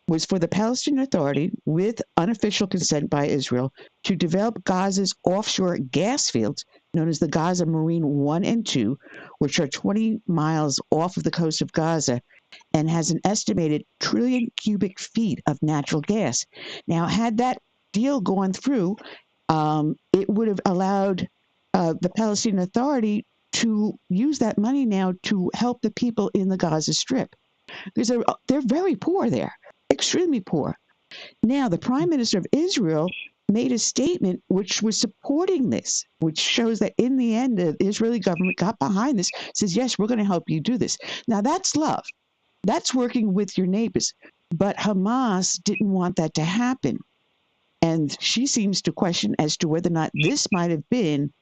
was for the Palestinian Authority, with unofficial consent by Israel, to develop Gaza's offshore gas fields, known as the Gaza Marine 1 and 2, which are 20 miles off of the coast of Gaza, and has an estimated trillion cubic feet of natural gas. Now, had that deal gone through, it would have allowed the Palestinian Authority to use that money now to help the people in the Gaza Strip. They're very poor there, extremely poor. Now, the Prime Minister of Israel made a statement which was supporting this, which shows that in the end, the Israeli government got behind this, says, yes, we're going to help you do this. Now, that's love. That's working with your neighbors. But Hamas didn't want that to happen. And she seems to question as to whether or not this might have been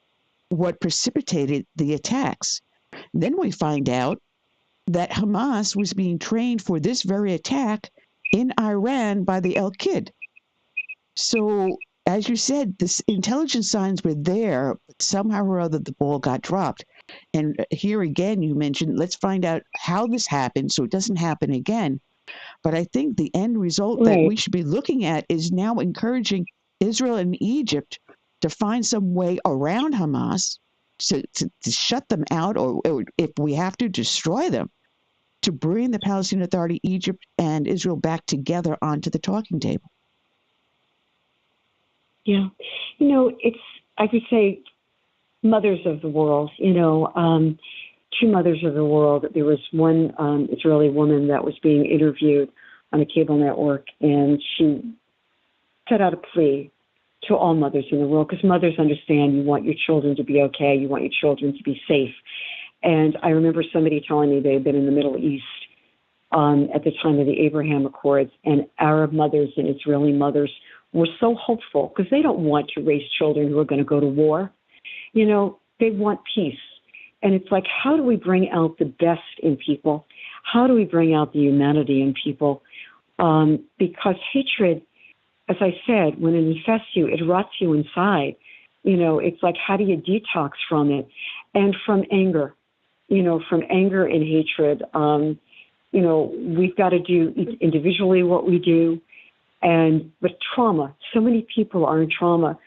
what precipitated the attacks. Then we find out that Hamas was being trained for this very attack in Iran by the Al-Qaeda. So, as you said, the intelligence signs were there, but somehow or other the ball got dropped. And here again, you mentioned, let's find out how this happened so it doesn't happen again. But I think the end result that we should be looking at is now encouraging Israel and Egypt to to find some way around Hamas to shut them out, or if we have to, destroy them, to bring the Palestinian Authority, Egypt, and Israel back together onto the talking table. Yeah. It's, I could say, mothers of the world, two mothers of the world. There was one Israeli woman that was being interviewed on a cable network, and she set out a plea to all mothers in the world, because mothers understand you want your children to be okay, you want your children to be safe. And I remember somebody telling me they had been in the Middle East at the time of the Abraham Accords, and Arab mothers and Israeli mothers were so hopeful because they don't want to raise children who are going to go to war. They want peace. And it's like, how do we bring out the best in people? How do we bring out the humanity in people? Because hatred, as I said, when it infests you, it rots you inside. It's like, how do you detox from it? And from anger, from anger and hatred. We've got to do individually what we do. But trauma, so many people are in trauma.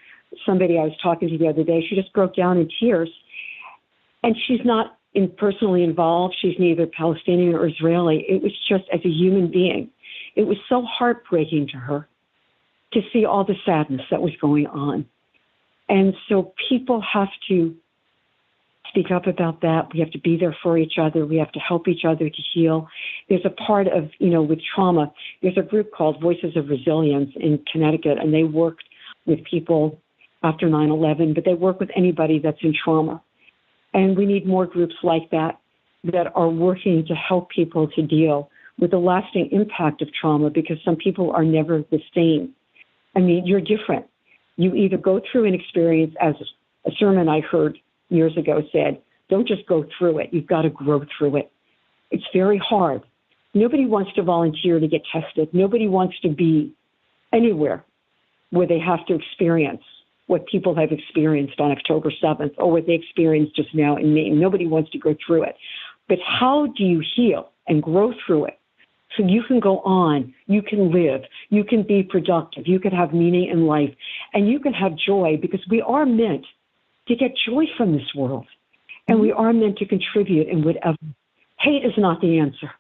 Somebody I was talking to the other day, she just broke down in tears. And she's not personally involved. She's neither Palestinian or Israeli. It was just as a human being. It was so heartbreaking to her to see all the sadness that was going on. And so people have to speak up about that. We have to be there for each other. We have to help each other to heal. There's a part of, with trauma, there's a group called Voices of Resilience in Connecticut, and they worked with people after 9/11, but they work with anybody that's in trauma. And we need more groups like that are working to help people to deal with the lasting impact of trauma, because some people are never the same. I mean, you're different. You either go through an experience, as a sermon I heard years ago said, don't just go through it. You've got to grow through it. It's very hard. Nobody wants to volunteer to get tested. Nobody wants to be anywhere where they have to experience what people have experienced on October 7th or what they experienced just now in May. Nobody wants to go through it. But how do you heal and grow through it so you can go on, you can live, you can be productive, you can have meaning in life, and you can have joy, because we are meant to get joy from this world, and we are meant to contribute in whatever. Hate is not the answer.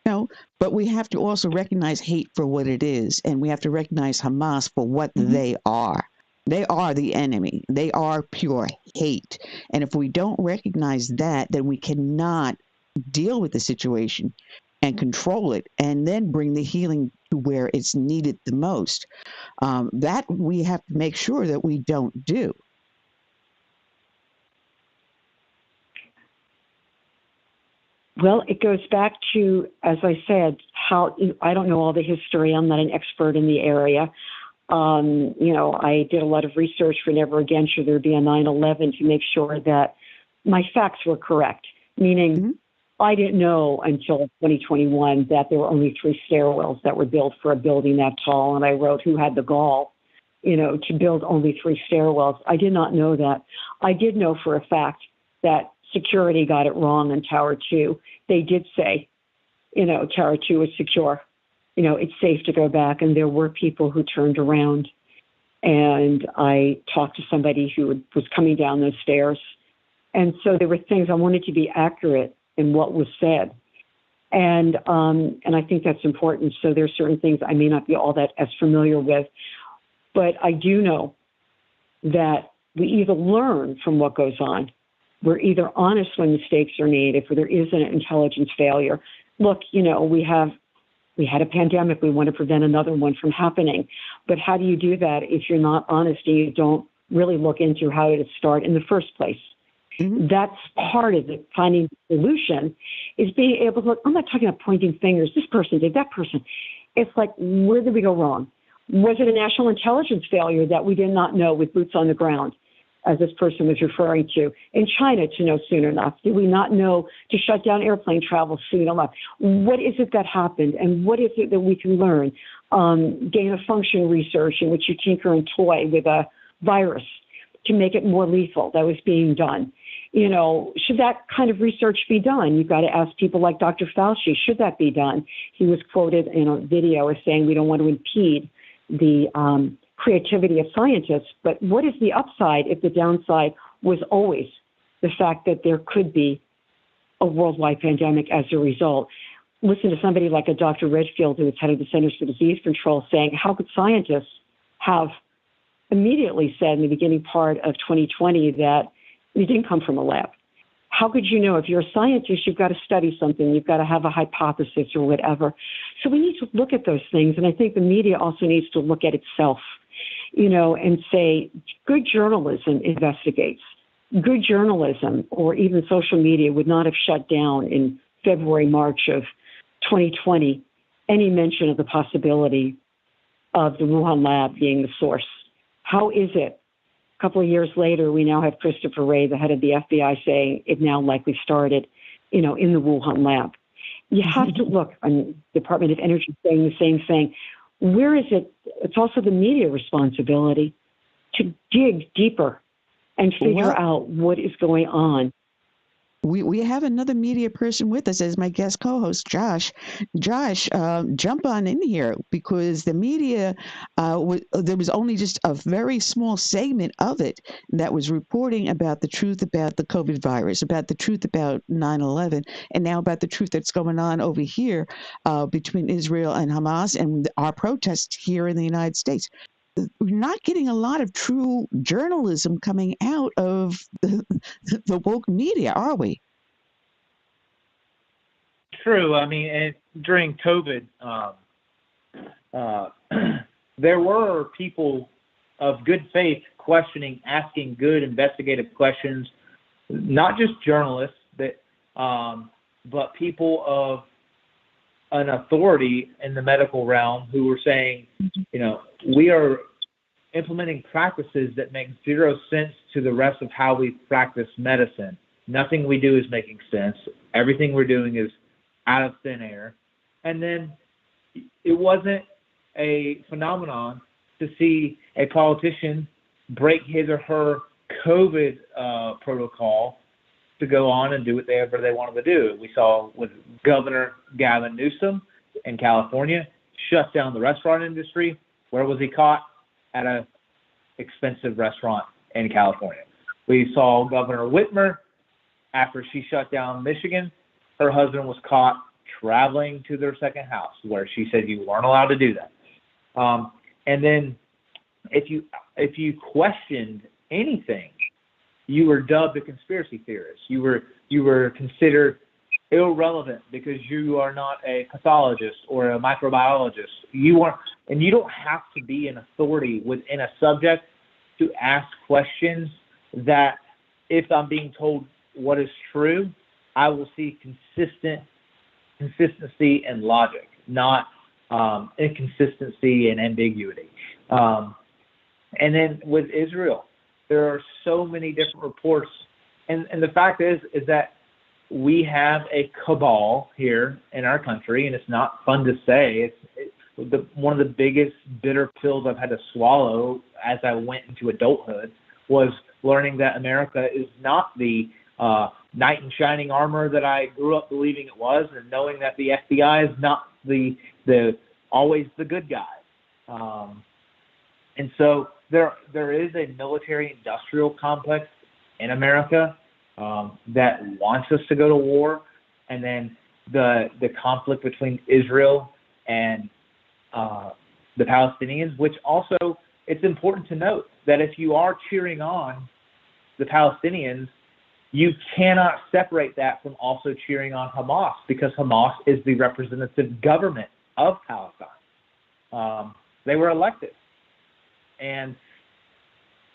No, but we have to also recognize hate for what it is, and we have to recognize Hamas for what they are. They are the enemy. They are pure hate. And if we don't recognize that, then we cannot deal with the situation and control it, and then bring the healing to where it's needed the most. That we have to make sure that we don't do. Well, it goes back to, as I said, how I don't know all the history. I'm not an expert in the area. I did a lot of research for Never Again Should There Be a 9/11 to make sure that my facts were correct, meaning I didn't know until 2021 that there were only 3 stairwells that were built for a building that tall. And I wrote, who had the gall, to build only 3 stairwells. I did not know that. I did know for a fact that security got it wrong on Tower 2. They did say, Tower 2 is secure. It's safe to go back. And there were people who turned around. And I talked to somebody who was coming down those stairs. And so there were things I wanted to be accurate in what was said. And I think that's important. So there are certain things I may not be all that as familiar with. But I do know that we either learn from what goes on. We're either honest when mistakes are made, if there is an intelligence failure. Look, we had a pandemic. We want to prevent another one from happening. But how do you do that if you're not honest and you don't really look into how to start in the first place? That's part of it. Finding the solution is being able to look. I'm not talking about pointing fingers. This person did, that person. It's like, where did we go wrong? Was it a national intelligence failure that we did not know with boots on the ground, as this person was referring to, in China to know soon enough? Did we not know to shut down airplane travel soon enough? What is it that happened, and what is it that we can learn? Gain of function research in which you tinker and toy with a virus to make it more lethal. That was being done. Should that kind of research be done? You've got to ask people like Dr. Fauci, should that be done? He was quoted in a video as saying we don't want to impede the creativity of scientists, but what is the upside if the downside was always the fact that there could be a worldwide pandemic as a result? Listen to somebody like a Dr. Redfield, who is head of the Centers for Disease Control, saying, how could scientists have immediately said in the beginning part of 2020 that it didn't come from a lab? How could you know? If you're a scientist, you've got to study something. You've got to have a hypothesis or whatever. So we need to look at those things. And I think the media also needs to look at itself, and say, good journalism investigates. Good journalism, or even social media, would not have shut down in February, March of 2020 any mention of the possibility of the Wuhan lab being the source. How is it? A couple of years later, we now have Christopher Wray, the head of the FBI, saying it now likely started, in the Wuhan lab. You have to look. Department of Energy saying the same thing. Where is it? It's also the media responsibility to dig deeper and figure out what is going on. We have another media person with us as my guest co-host, Josh. Josh, jump on in here, because the media, there was only just a very small segment of it that was reporting about the truth about the COVID virus, about the truth about 9/11, and now about the truth that's going on over here between Israel and Hamas and our protests here in the United States. We're not getting a lot of true journalism coming out of the woke media, are we? True. I mean, and during COVID, there were people of good faith questioning, asking good investigative questions, not just journalists, but people of an authority in the medical realm who were saying, we are implementing practices that make zero sense to the rest of how we practice medicine. Nothing we do is making sense. Everything we're doing is out of thin air. And then it wasn't a phenomenon to see a politician break his or her COVID protocol to go on and do whatever they wanted to do. We saw with Governor Gavin Newsom in California shut down the restaurant industry. Where was he caught? At an expensive restaurant in California. We saw Governor Whitmer, after she shut down Michigan, her husband was caught traveling to their second house, where she said you weren't allowed to do that. And then if you questioned anything, you were dubbed a conspiracy theorist. You were considered irrelevant because you are not a pathologist or a microbiologist. You don't have to be an authority within a subject to ask questions that, if I'm being told what is true, I will see consistency and logic, not inconsistency and ambiguity. And then with Israel, there are so many different reports. And the fact is that we have a cabal here in our country, and it's not fun to say. One of the biggest bitter pills I've had to swallow as I went into adulthood was learning that America is not the knight in shining armor that I grew up believing it was, and knowing that the FBI is not the always the good guy. And so there is a military-industrial complex in America that wants us to go to war, and then the conflict between Israel and the Palestinians, which also, it's important to note that if you are cheering on the Palestinians, you cannot separate that from also cheering on Hamas, because Hamas is the representative government of Palestine. They were elected. And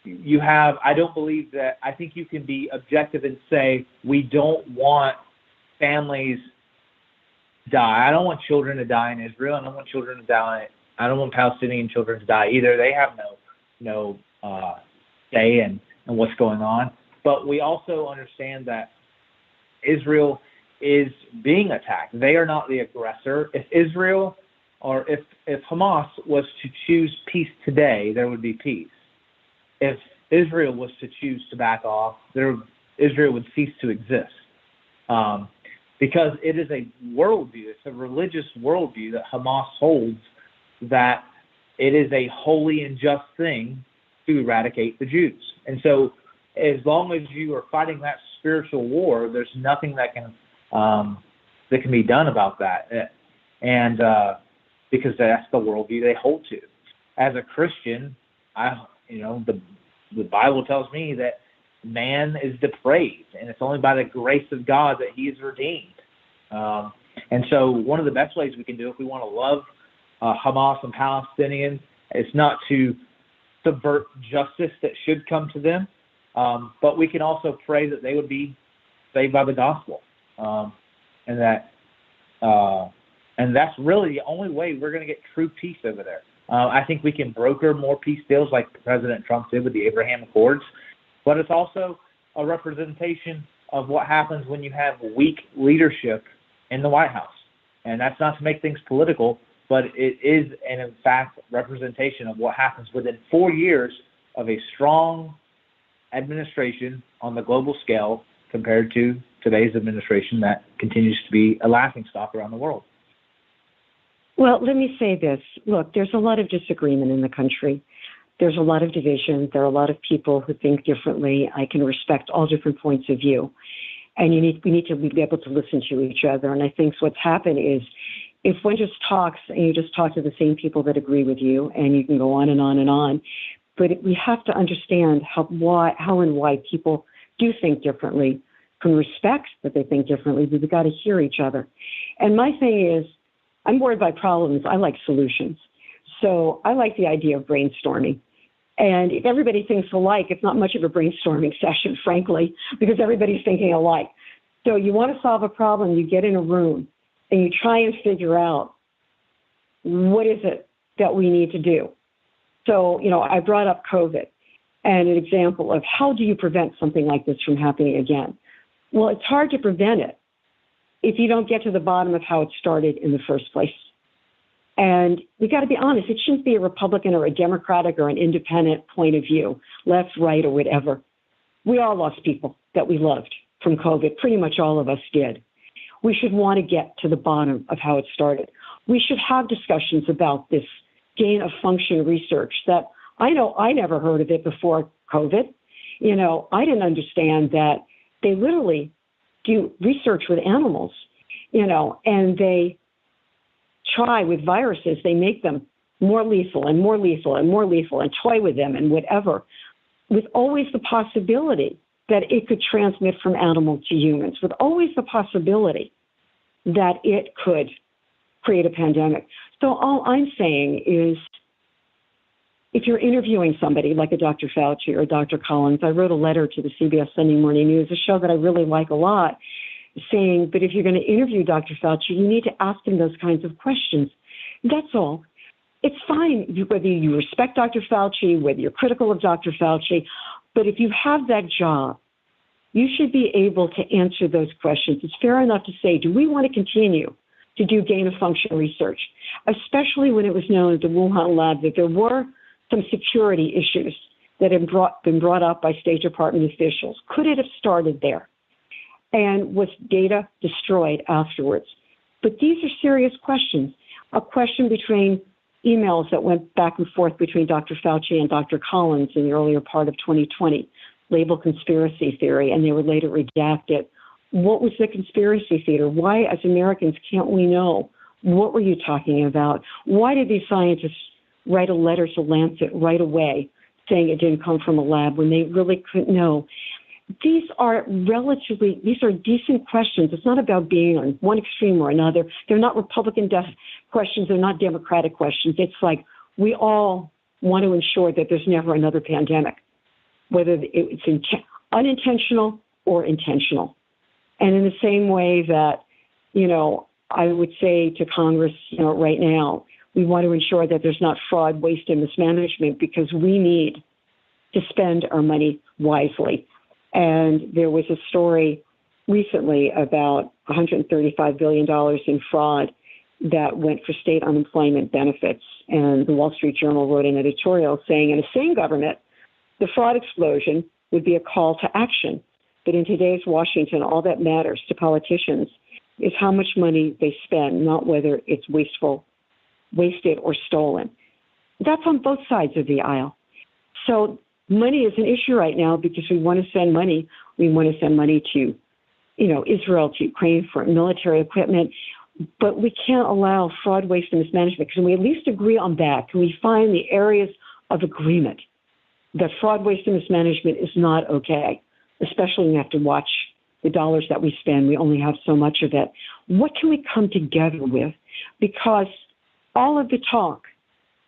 I think you can be objective and say, we don't want families die. I don't want children to die in Israel. I don't want children to die. I don't want Palestinian children to die either. They have no say in what's going on. But we also understand that Israel is being attacked. They are not the aggressor. If Israel or if Hamas was to choose peace today, there would be peace. If Israel was to choose to back off, Israel would cease to exist. Because it is a worldview, it's a religious worldview that Hamas holds, that it is a holy and just thing to eradicate the Jews. And so as long as you are fighting that spiritual war, there's nothing that can be done about that. And because that's the worldview they hold to. As a Christian, the Bible tells me that man is depraved, and it's only by the grace of God that he is redeemed. And so one of the best ways we can do if we want to love Hamas and Palestinians is not to subvert justice that should come to them, but we can also pray that they would be saved by the gospel, and that's really the only way we're going to get true peace over there. I think we can broker more peace deals like President Trump did with the Abraham Accords, but it's also a representation of what happens when you have weak leadership in the White House. And that's not to make things political, but it is, and in fact, representation of what happens within 4 years of a strong administration on the global scale compared to today's administration that continues to be a laughingstock around the world. Well, let me say this. Look, there's a lot of disagreement in the country. There's a lot of division. There are a lot of people who think differently. I can respect all different points of view. And we need to be able to listen to each other. And I think what's happened is if one just talks and you just talk to the same people that agree with you, and you can go on and on and on, but we have to understand how and why people do think differently, can respect that they think differently, but we've got to hear each other. And my thing is, I'm bored by problems. I like solutions. So I like the idea of brainstorming. And if everybody thinks alike, it's not much of a brainstorming session, frankly, because everybody's thinking alike. So you want to solve a problem, you get in a room and you try and figure out what is it that we need to do. So, I brought up COVID and an example of how do you prevent something like this from happening again? Well, it's hard to prevent it if you don't get to the bottom of how it started in the first place. And we got to be honest, it shouldn't be a Republican or a Democratic or an independent point of view, left, right, or whatever. We all lost people that we loved from COVID. Pretty much all of us did. We should want to get to the bottom of how it started. We should have discussions about this gain of function research that I know I never heard of it before COVID. I didn't understand that they literally do research with animals, and they try with viruses. They make them more lethal and more lethal and more lethal and toy with them and whatever, with always the possibility that it could transmit from animal to humans, with always the possibility that it could create a pandemic. So all I'm saying is, if you're interviewing somebody like a Dr. Fauci or Dr. Collins, I wrote a letter to the CBS Sunday Morning News, a show that I really like a lot, saying, but if you're going to interview Dr. Fauci, you need to ask him those kinds of questions. That's all. It's fine whether you respect Dr. Fauci, whether you're critical of Dr. Fauci, but if you have that job, you should be able to answer those questions. It's fair enough to say, do we want to continue to do gain-of-function research, especially when it was known at the Wuhan lab that there were some security issues that had been brought up by State Department officials. Could it have started there? And was data destroyed afterwards? But these are serious questions. A question between emails that went back and forth between Dr. Fauci and Dr. Collins in the earlier part of 2020, labeled conspiracy theory, and they were later redacted. What was the conspiracy theory? Why, as Americans, can't we know? What were you talking about? Why did these scientists write a letter to Lancet right away saying it didn't come from a lab when they really couldn't know? These are decent questions. It's not about being on one extreme or another. They're not Republican questions. They're not Democratic questions. It's like we all want to ensure that there's never another pandemic, whether it's unintentional or intentional. And in the same way that, I would say to Congress, right now, we want to ensure that there's not fraud, waste, and mismanagement because we need to spend our money wisely. And there was a story recently about $135 billion in fraud that went for state unemployment benefits. And the Wall Street Journal wrote an editorial saying, in a sane government, the fraud explosion would be a call to action. But in today's Washington, all that matters to politicians is how much money they spend, not whether it's wasted or stolen. That's on both sides of the aisle. So money is an issue right now because we want to send money. We want to send money to, Israel, to Ukraine for military equipment. But we can't allow fraud, waste, and mismanagement. Can we at least agree on that? Can we find the areas of agreement that fraud, waste, and mismanagement is not okay, especially when we have to watch the dollars that we spend. We only have so much of it. What can we come together with? Because all of the talk,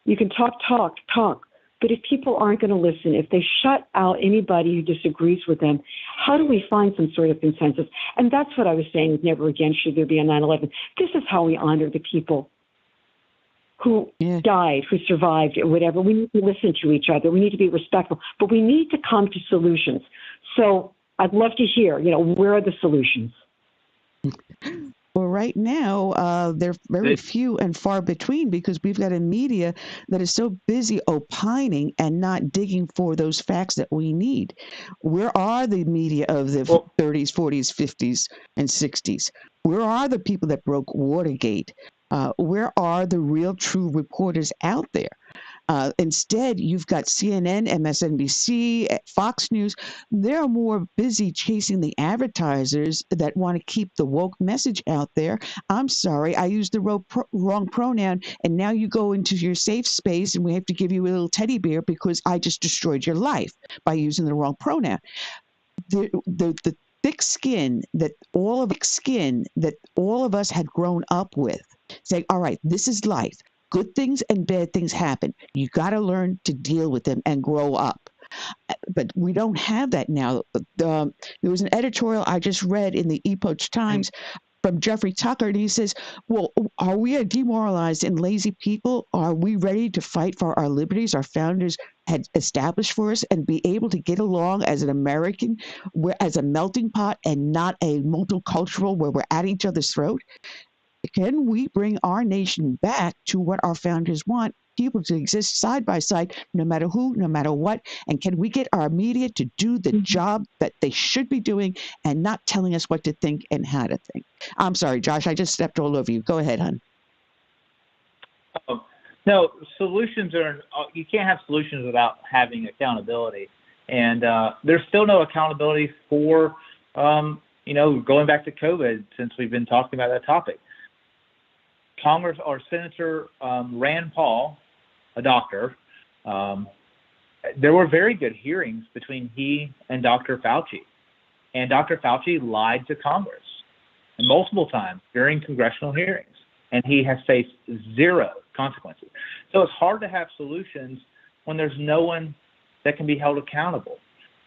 you can talk, but if people aren't going to listen, if they shut out anybody who disagrees with them, how do we find some sort of consensus? And that's what I was saying with Never Again Should There Be a 9/11. This is how we honor the people who died, who survived, or whatever. We need to listen to each other. We need to be respectful, but we need to come to solutions. So I'd love to hear, where are the solutions? Well, right now, they're very few and far between because we've got a media that is so busy opining and not digging for those facts that we need. Where are the media of the 30s, 40s, 50s, and 60s? Where are the people that broke Watergate? Where are the real, true reporters out there? Instead, you've got CNN, MSNBC, Fox News. They're more busy chasing the advertisers that want to keep the woke message out there. I'm sorry, I used the wrong pronoun, and now you go into your safe space, and we have to give you a little teddy bear because I just destroyed your life by using the wrong pronoun. The thick skin that all of us had grown up with, saying, all right, this is life. Good things and bad things happen. You got to learn to deal with them and grow up. But we don't have that now. There was an editorial I just read in the Epoch Times from Jeffrey Tucker, and he says, well, are we a demoralized and lazy people? Are we ready to fight for our liberties our founders had established for us and be able to get along as an American, as a melting pot and not a multicultural where we're at each other's throat? Can we bring our nation back to what our founders want, people to exist side by side, no matter who, no matter what? And can we get our media to do the job that they should be doing and not telling us what to think and how to think? I'm sorry, Josh, I just stepped all over you. Go ahead, hon. No, solutions you can't have solutions without having accountability. And there's still no accountability for, going back to COVID since we've been talking about that topic. Congress or Senator Rand Paul, a doctor, there were very good hearings between he and Dr. Fauci. And Dr. Fauci lied to Congress multiple times during congressional hearings, and he has faced zero consequences. So it's hard to have solutions when there's no one that can be held accountable.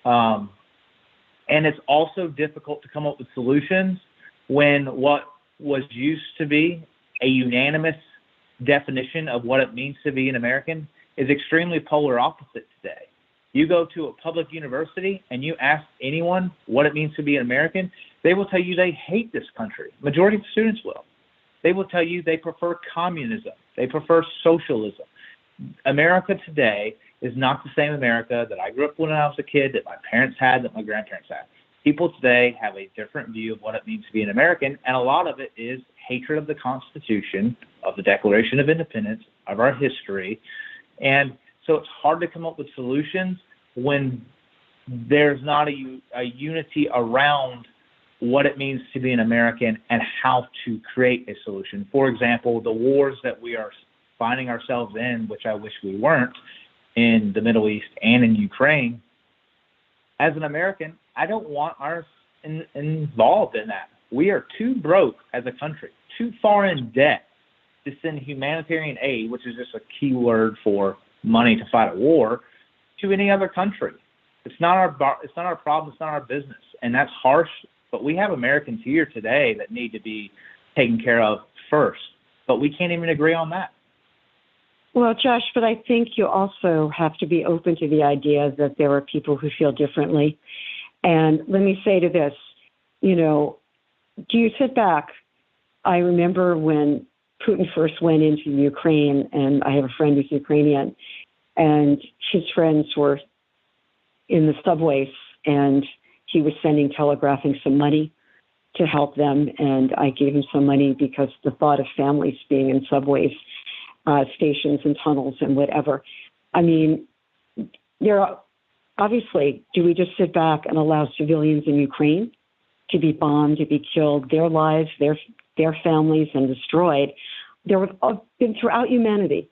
And it's also difficult to come up with solutions when what was used to be a unanimous definition of what it means to be an American is extremely polar opposite today. You go to a public university and you ask anyone what it means to be an American, they will tell you they hate this country. Majority of students will. They will tell you they prefer communism. They prefer socialism. America today is not the same America that I grew up when I was a kid, that my parents had, that my grandparents had. People today have a different view of what it means to be an American, and a lot of it is hatred of the Constitution, of the Declaration of Independence, of our history. And so it's hard to come up with solutions when there's not a unity around what it means to be an American and how to create a solution. For example, the wars that we are finding ourselves in, which I wish we weren't, in the Middle East and in Ukraine, as an American, I don't want ours involved in that. We are too broke as a country, too far in debt to send humanitarian aid, which is just a key word for money to fight a war, to any other country. It's not our problem. It's not our business, and that's harsh. But we have Americans here today that need to be taken care of first. But we can't even agree on that. Well, Josh, but I think you also have to be open to the idea that there are people who feel differently. And let me say to this, do you sit back? I remember when Putin first went into Ukraine, and I have a friend who's Ukrainian, and his friends were in the subways, and he was telegraphing some money to help them, and I gave him some money because the thought of families being in subways stations and tunnels and whatever. I mean, obviously, do we just sit back and allow civilians in Ukraine to be bombed, to be killed, their lives, their families, and destroyed? There have been throughout humanity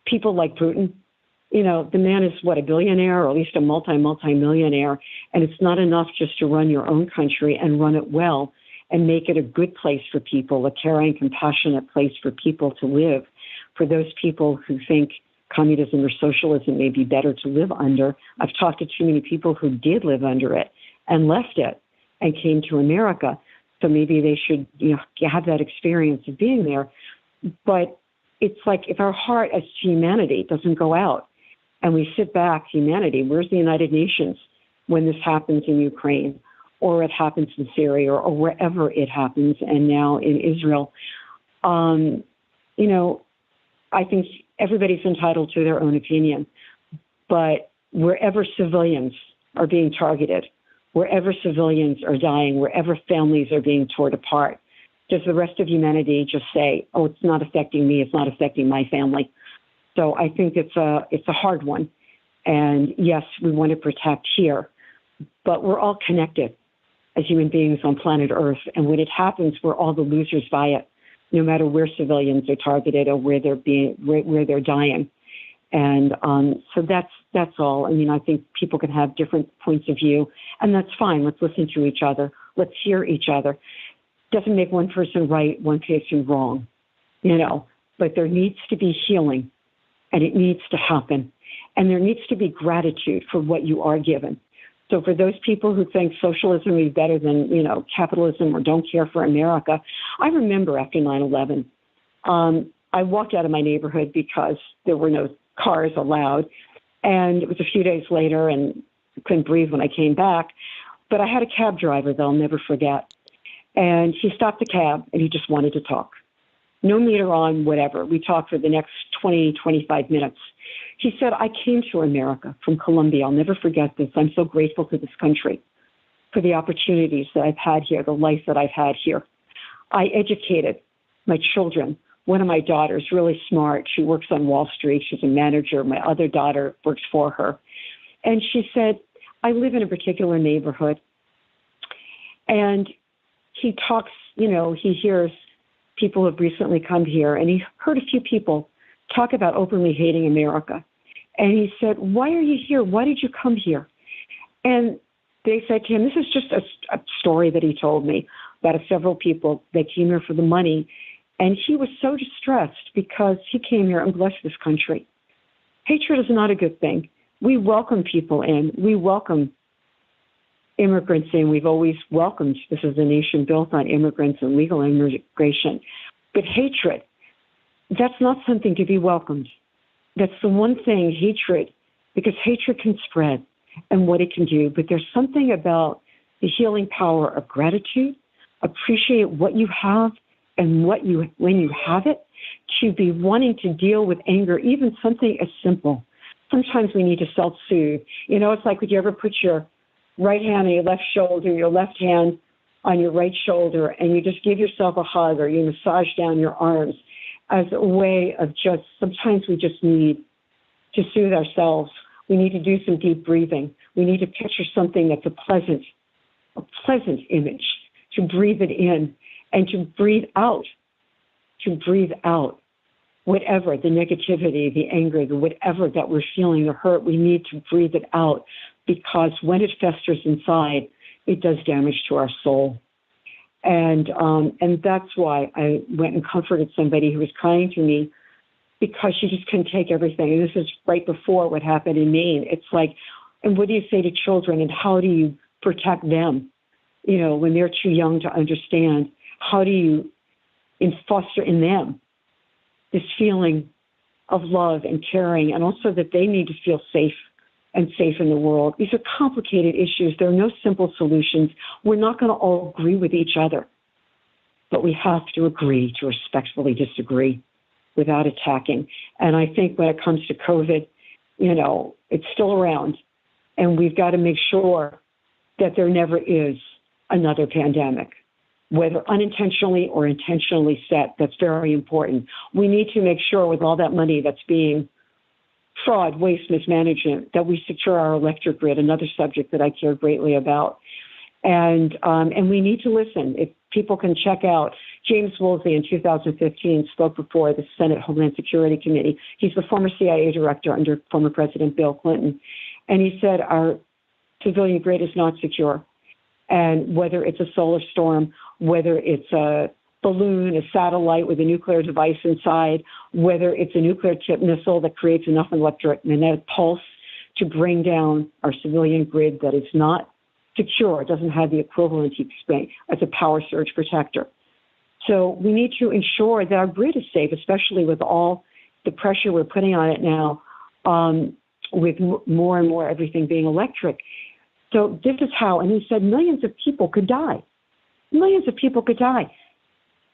people like Putin. You know, the man is, a billionaire, or at least a multi-millionaire, and it's not enough just to run your own country and run it well and make it a good place for people, a caring, compassionate place for people to live. For those people who think communism or socialism may be better to live under, I've talked to too many people who did live under it and left it and came to America. So maybe they should, have that experience of being there. But it's like if our heart as humanity doesn't go out and we sit back, humanity, where's the United Nations when this happens in Ukraine or it happens in Syria or wherever it happens, and now in Israel? I think everybody's entitled to their own opinion, but wherever civilians are being targeted, wherever civilians are dying, wherever families are being torn apart, does the rest of humanity just say, oh, it's not affecting me, it's not affecting my family? So I think it's a hard one. And yes, we want to protect here, but we're all connected as human beings on planet Earth. And when it happens, we're all the losers by it, no matter where civilians are targeted or where they're dying. And so that's all. I mean, I think people can have different points of view, and that's fine. Let's listen to each other. Let's hear each other. Doesn't make one person right, one person wrong, but there needs to be healing, and it needs to happen. And there needs to be gratitude for what you are given. So for those people who think socialism is better than, capitalism or don't care for America, I remember after 9/11, I walked out of my neighborhood because there were no cars allowed. And it was a few days later and I couldn't breathe when I came back. But I had a cab driver that I'll never forget. And he stopped the cab and he just wanted to talk. No meter on, whatever. We talked for the next 20, 25 minutes. He said, I came to America from Colombia. I'll never forget this. I'm so grateful to this country for the opportunities that I've had here, the life that I've had here. I educated my children. One of my daughters, really smart. She works on Wall Street. She's a manager. My other daughter works for her. And she said, I live in a particular neighborhood. And he talks, he hears people have recently come here, and he heard a few people talk about openly hating America. And he said, why are you here? Why did you come here? And they said to him, this is just a story that he told me about several people that came here for the money. And he was so distressed because he came here and blessed this country. Hatred is not a good thing. We welcome people in. We welcome immigrants in. We've always welcomed. This is a nation built on immigrants and legal immigration. But hatred, that's not something to be welcomed. That's the one thing, hatred, because hatred can spread and what it can do. But there's something about the healing power of gratitude, appreciate what you have and when you have it, to be wanting to deal with anger, even something as simple. Sometimes we need to self-soothe. It's like, would you ever put your right hand on your left shoulder, your left hand on your right shoulder, and you just give yourself a hug, or you massage down your arms as a way of just, sometimes we just need to soothe ourselves. We need to do some deep breathing. We need to picture something that's a pleasant image, to breathe it in and to breathe out, whatever, the negativity, the anger, the whatever that we're feeling, the hurt, we need to breathe it out, because when it festers inside, it does damage to our soul. And that's why I went and comforted somebody who was crying to me, because she just couldn't take everything. And this is right before what happened in Maine. It's like, and what do you say to children, and how do you protect them, when they're too young to understand? How do you foster in them this feeling of love and caring, and also that they need to feel safe in the world? These are complicated issues. There are no simple solutions. We're not going to all agree with each other, but we have to agree to respectfully disagree without attacking. And I think when it comes to COVID, it's still around, and we've got to make sure that there never is another pandemic. whether unintentionally or intentionally set. That's very important. We need to make sure with all that money that's being fraud, waste, mismanagement, that we secure our electric grid, another subject that I care greatly about. And we need to listen. If people can check out, James Woolsey in 2015 spoke before the Senate Homeland Security Committee. He's the former CIA director under former President Bill Clinton. And he said our civilian grid is not secure. And whether it's a solar storm, whether it's a balloon, a satellite with a nuclear device inside, whether it's a nuclear tipped missile that creates enough electromagnetic pulse to bring down our civilian grid that is not secure, it doesn't have the equivalency as a power surge protector. So we need to ensure that our grid is safe, especially with all the pressure we're putting on it now, with more and more everything being electric. So this is how, and he said millions of people could die. Millions of people could die.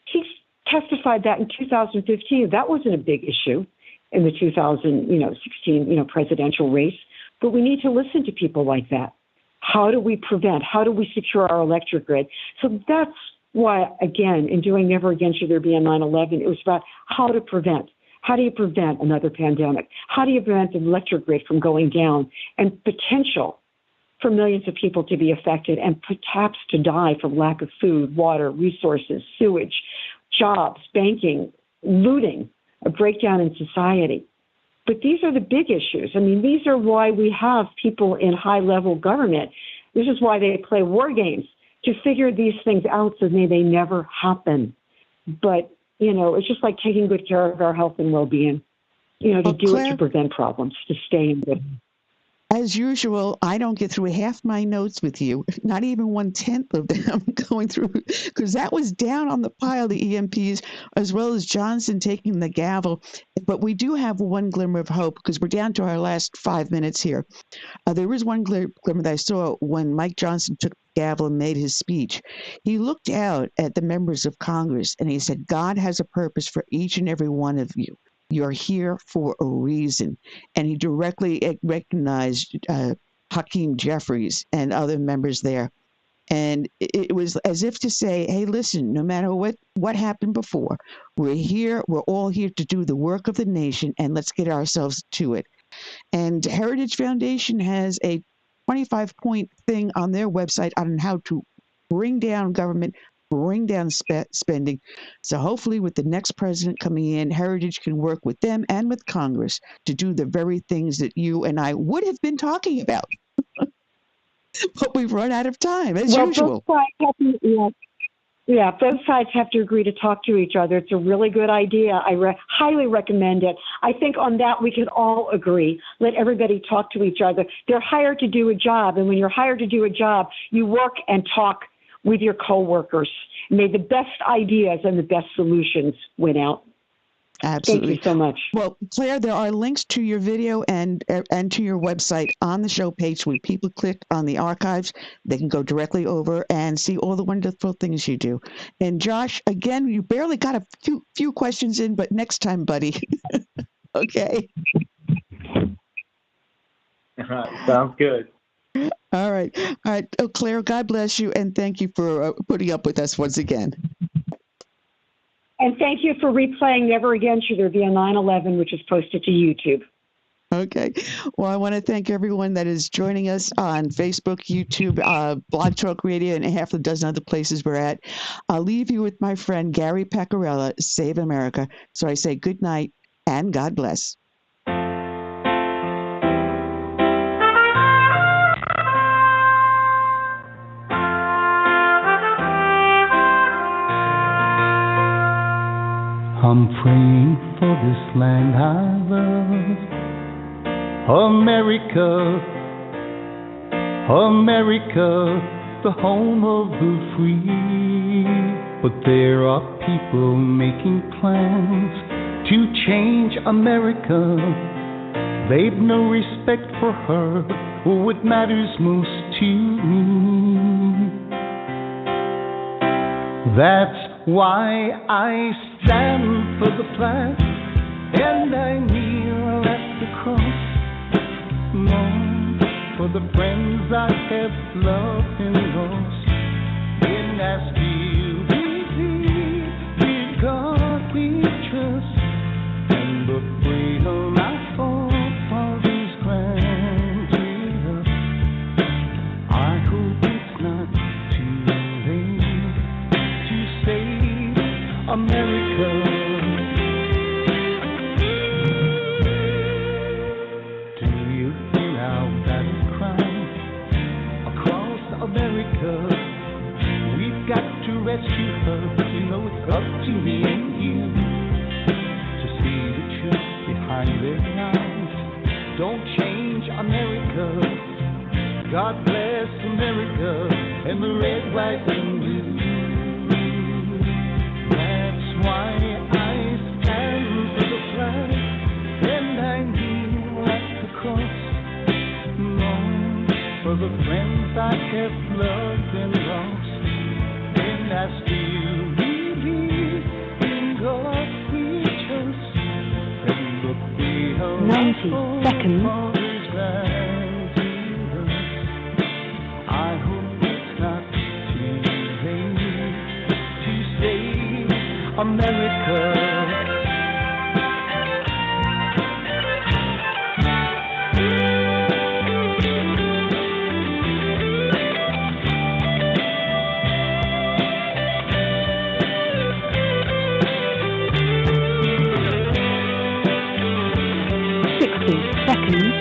He testified that in 2015. That wasn't a big issue in the 2016 presidential race. But we need to listen to people like that. How do we prevent? How do we secure our electric grid? So that's why, again, in doing Never Again Should There Be a 9/11, it was about how to prevent. How do you prevent another pandemic? How do you prevent the electric grid from going down and potential for millions of people to be affected and perhaps to die from lack of food, water, resources, sewage, jobs, banking, looting, a breakdown in society? But these are the big issues. I mean, these are why we have people in high-level government. This is why they play war games, to figure these things out so they never happen. But, it's just like taking good care of our health and well-being, to do Claire, it to prevent problems, to stay in good. As usual, I don't get through half my notes with you, not even 1/10 of them going through, because that was down on the pile, the EMPs, as well as Johnson taking the gavel. But we do have one glimmer of hope, because we're down to our last 5 minutes here. There is one glimmer that I saw when Mike Johnson took the gavel and made his speech. He looked out at the members of Congress and he said, God has a purpose for each and every one of you. You're here for a reason. And he directly recognized Hakeem Jeffries and other members there. And it was as if to say, hey, listen, no matter what happened before, we're here. We're all here to do the work of the nation, and let's get ourselves to it. And Heritage Foundation has a 25-point thing on their website on how to bring down government, bring down spending. So hopefully with the next president coming in, Heritage can work with them and with Congress to do the very things that you and I would have been talking about. But we've run out of time, as usual. Both sides have to agree to talk to each other. It's a really good idea. I highly recommend it. I think on that we can all agree. Let everybody talk to each other. They're hired to do a job, and when you're hired to do a job, you work and talk with your coworkers. May the best ideas and the best solutions win out. Absolutely. Thank you so much. Well, Claire, there are links to your video and to your website on the show page. When people click on the archives, they can go directly over and see all the wonderful things you do. And Josh, again, you barely got a few questions in, but next time, buddy. Okay. Sounds good. All right. Oh, Claire, God bless you, and thank you for putting up with us once again. And thank you for replaying Never Again Should There Be a 9/11, which is posted to YouTube. Okay. Well, I want to thank everyone that is joining us on Facebook, YouTube, Blog Talk Radio, and half a dozen other places we're at. I'll leave you with my friend Gary Pecorella, Save America. So I say good night and God bless. I'm praying for this land I love, America, America, the home of the free. But there are people making plans to change America. They've no respect for her or what matters most to me. That's why I stand for the flag and I kneel at the cross, Lord, for the friends I have loved and lost. And ask you smiling eyes don't change America. God bless America and the red, white, and blue. That's why I stand for the flag and I kneel at the cross. Long for the friends I have loved and lost, and I still believe in God we trust. And look, we have 90 seconds. I hope it's not too late to save America. 60 seconds.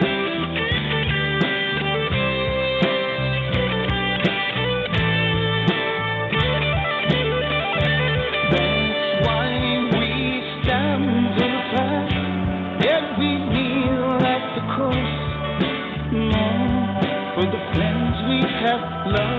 Love